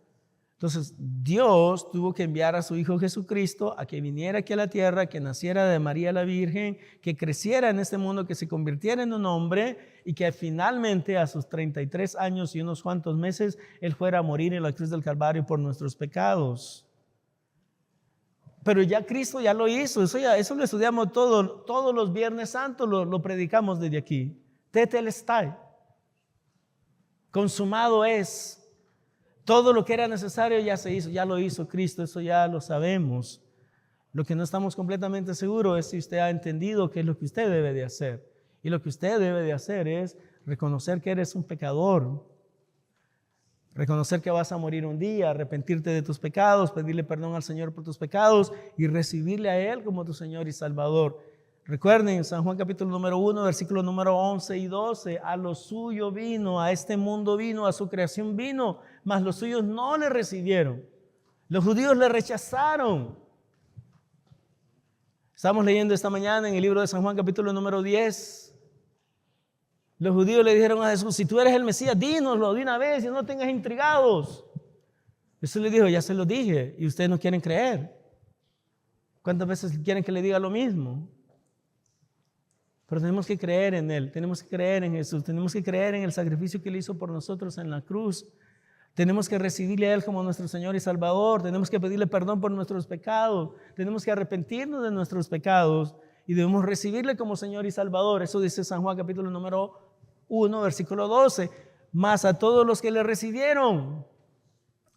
Entonces Dios tuvo que enviar a su Hijo Jesucristo a que viniera aquí a la tierra, que naciera de María la Virgen, que creciera en este mundo, que se convirtiera en un hombre y que finalmente a sus 33 años y unos cuantos meses Él fuera a morir en la cruz del Calvario por nuestros pecados. Pero ya Cristo ya lo hizo, eso lo estudiamos todos los Viernes Santos, lo predicamos desde aquí. Tetelestai. Consumado es. Todo lo que era necesario ya se hizo, ya lo hizo Cristo, eso ya lo sabemos. Lo que no estamos completamente seguros es si usted ha entendido qué es lo que usted debe de hacer. Y lo que usted debe de hacer es reconocer que eres un pecador. Reconocer que vas a morir un día, arrepentirte de tus pecados, pedirle perdón al Señor por tus pecados y recibirle a Él como tu Señor y Salvador. Recuerden, San Juan capítulo número 1, versículo número 11 y 12, a lo suyo vino, a este mundo vino, a su creación vino, mas los suyos no le recibieron. Los judíos le rechazaron. Estamos leyendo esta mañana en el libro de San Juan capítulo número 10. Los judíos le dijeron a Jesús, si tú eres el Mesías, dínoslo de una vez y no tengas intrigados. Jesús le dijo, ya se lo dije y ustedes no quieren creer. ¿Cuántas veces quieren que le diga lo mismo? Pero tenemos que creer en Él, tenemos que creer en Jesús, tenemos que creer en el sacrificio que Él hizo por nosotros en la cruz. Tenemos que recibirle a Él como nuestro Señor y Salvador, tenemos que pedirle perdón por nuestros pecados, tenemos que arrepentirnos de nuestros pecados y debemos recibirle como Señor y Salvador. Eso dice San Juan capítulo número 1, versículo 12. Mas a todos los que le recibieron,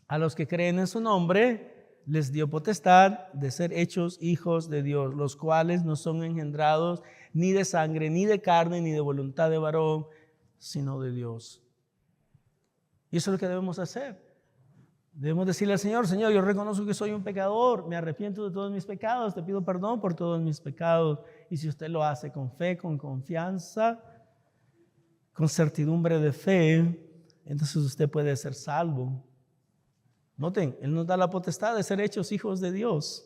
a los que creen en su nombre, les dio potestad de ser hechos hijos de Dios, los cuales no son engendrados ni de sangre, ni de carne, ni de voluntad de varón, sino de Dios. Y eso es lo que debemos hacer. Debemos decirle al Señor, Señor, yo reconozco que soy un pecador, me arrepiento de todos mis pecados, te pido perdón por todos mis pecados. Y si usted lo hace con fe, con confianza, con certidumbre de fe, entonces usted puede ser salvo. Noten, Él nos da la potestad de ser hechos hijos de Dios.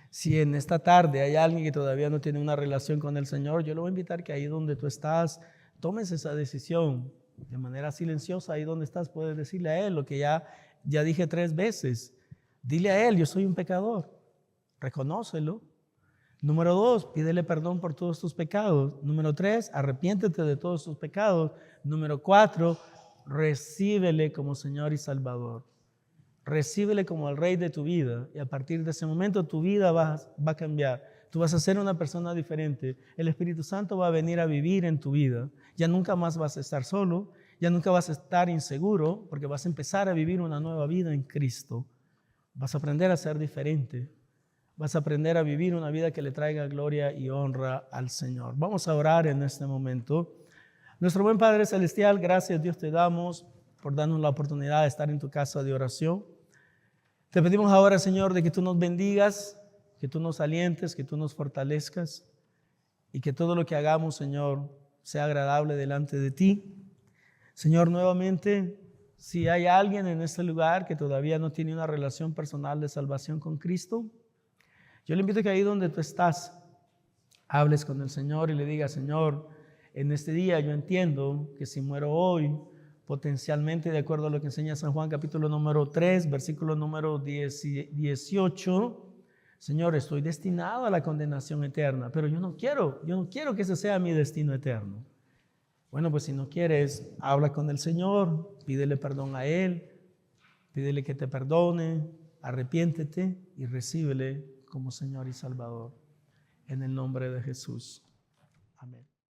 Si en esta tarde hay alguien que todavía no tiene una relación con el Señor, yo le voy a invitar que ahí donde tú estás, tomes esa decisión. De manera silenciosa, ahí donde estás, puedes decirle a Él lo que ya dije 3 veces. Dile a Él, yo soy un pecador. Reconócelo. Número 2, pídele perdón por todos tus pecados. Número 3, arrepiéntete de todos tus pecados. Número 4, recíbele como Señor y Salvador. Recíbele como el Rey de tu vida. Y a partir de ese momento tu vida va a cambiar. Tú vas a ser una persona diferente. El Espíritu Santo va a venir a vivir en tu vida. Ya nunca más vas a estar solo. Ya nunca vas a estar inseguro porque vas a empezar a vivir una nueva vida en Cristo. Vas a aprender a ser diferente. Vas a aprender a vivir una vida que le traiga gloria y honra al Señor. Vamos a orar en este momento. Nuestro buen Padre Celestial, gracias Dios te damos por darnos la oportunidad de estar en tu casa de oración. Te pedimos ahora, Señor, de que tú nos bendigas, que tú nos alientes, que tú nos fortalezcas y que todo lo que hagamos, Señor, sea agradable delante de ti. Señor, nuevamente, si hay alguien en este lugar que todavía no tiene una relación personal de salvación con Cristo, yo le invito a que ahí donde tú estás, hables con el Señor y le digas, Señor, en este día yo entiendo que si muero hoy, potencialmente, de acuerdo a lo que enseña San Juan capítulo número 3, versículo número 18, Señor, estoy destinado a la condenación eterna, pero yo no quiero que ese sea mi destino eterno. Bueno, pues si no quieres, habla con el Señor, pídele perdón a Él, pídele que te perdone, arrepiéntete y recíbele como Señor y Salvador. En el nombre de Jesús. Amén.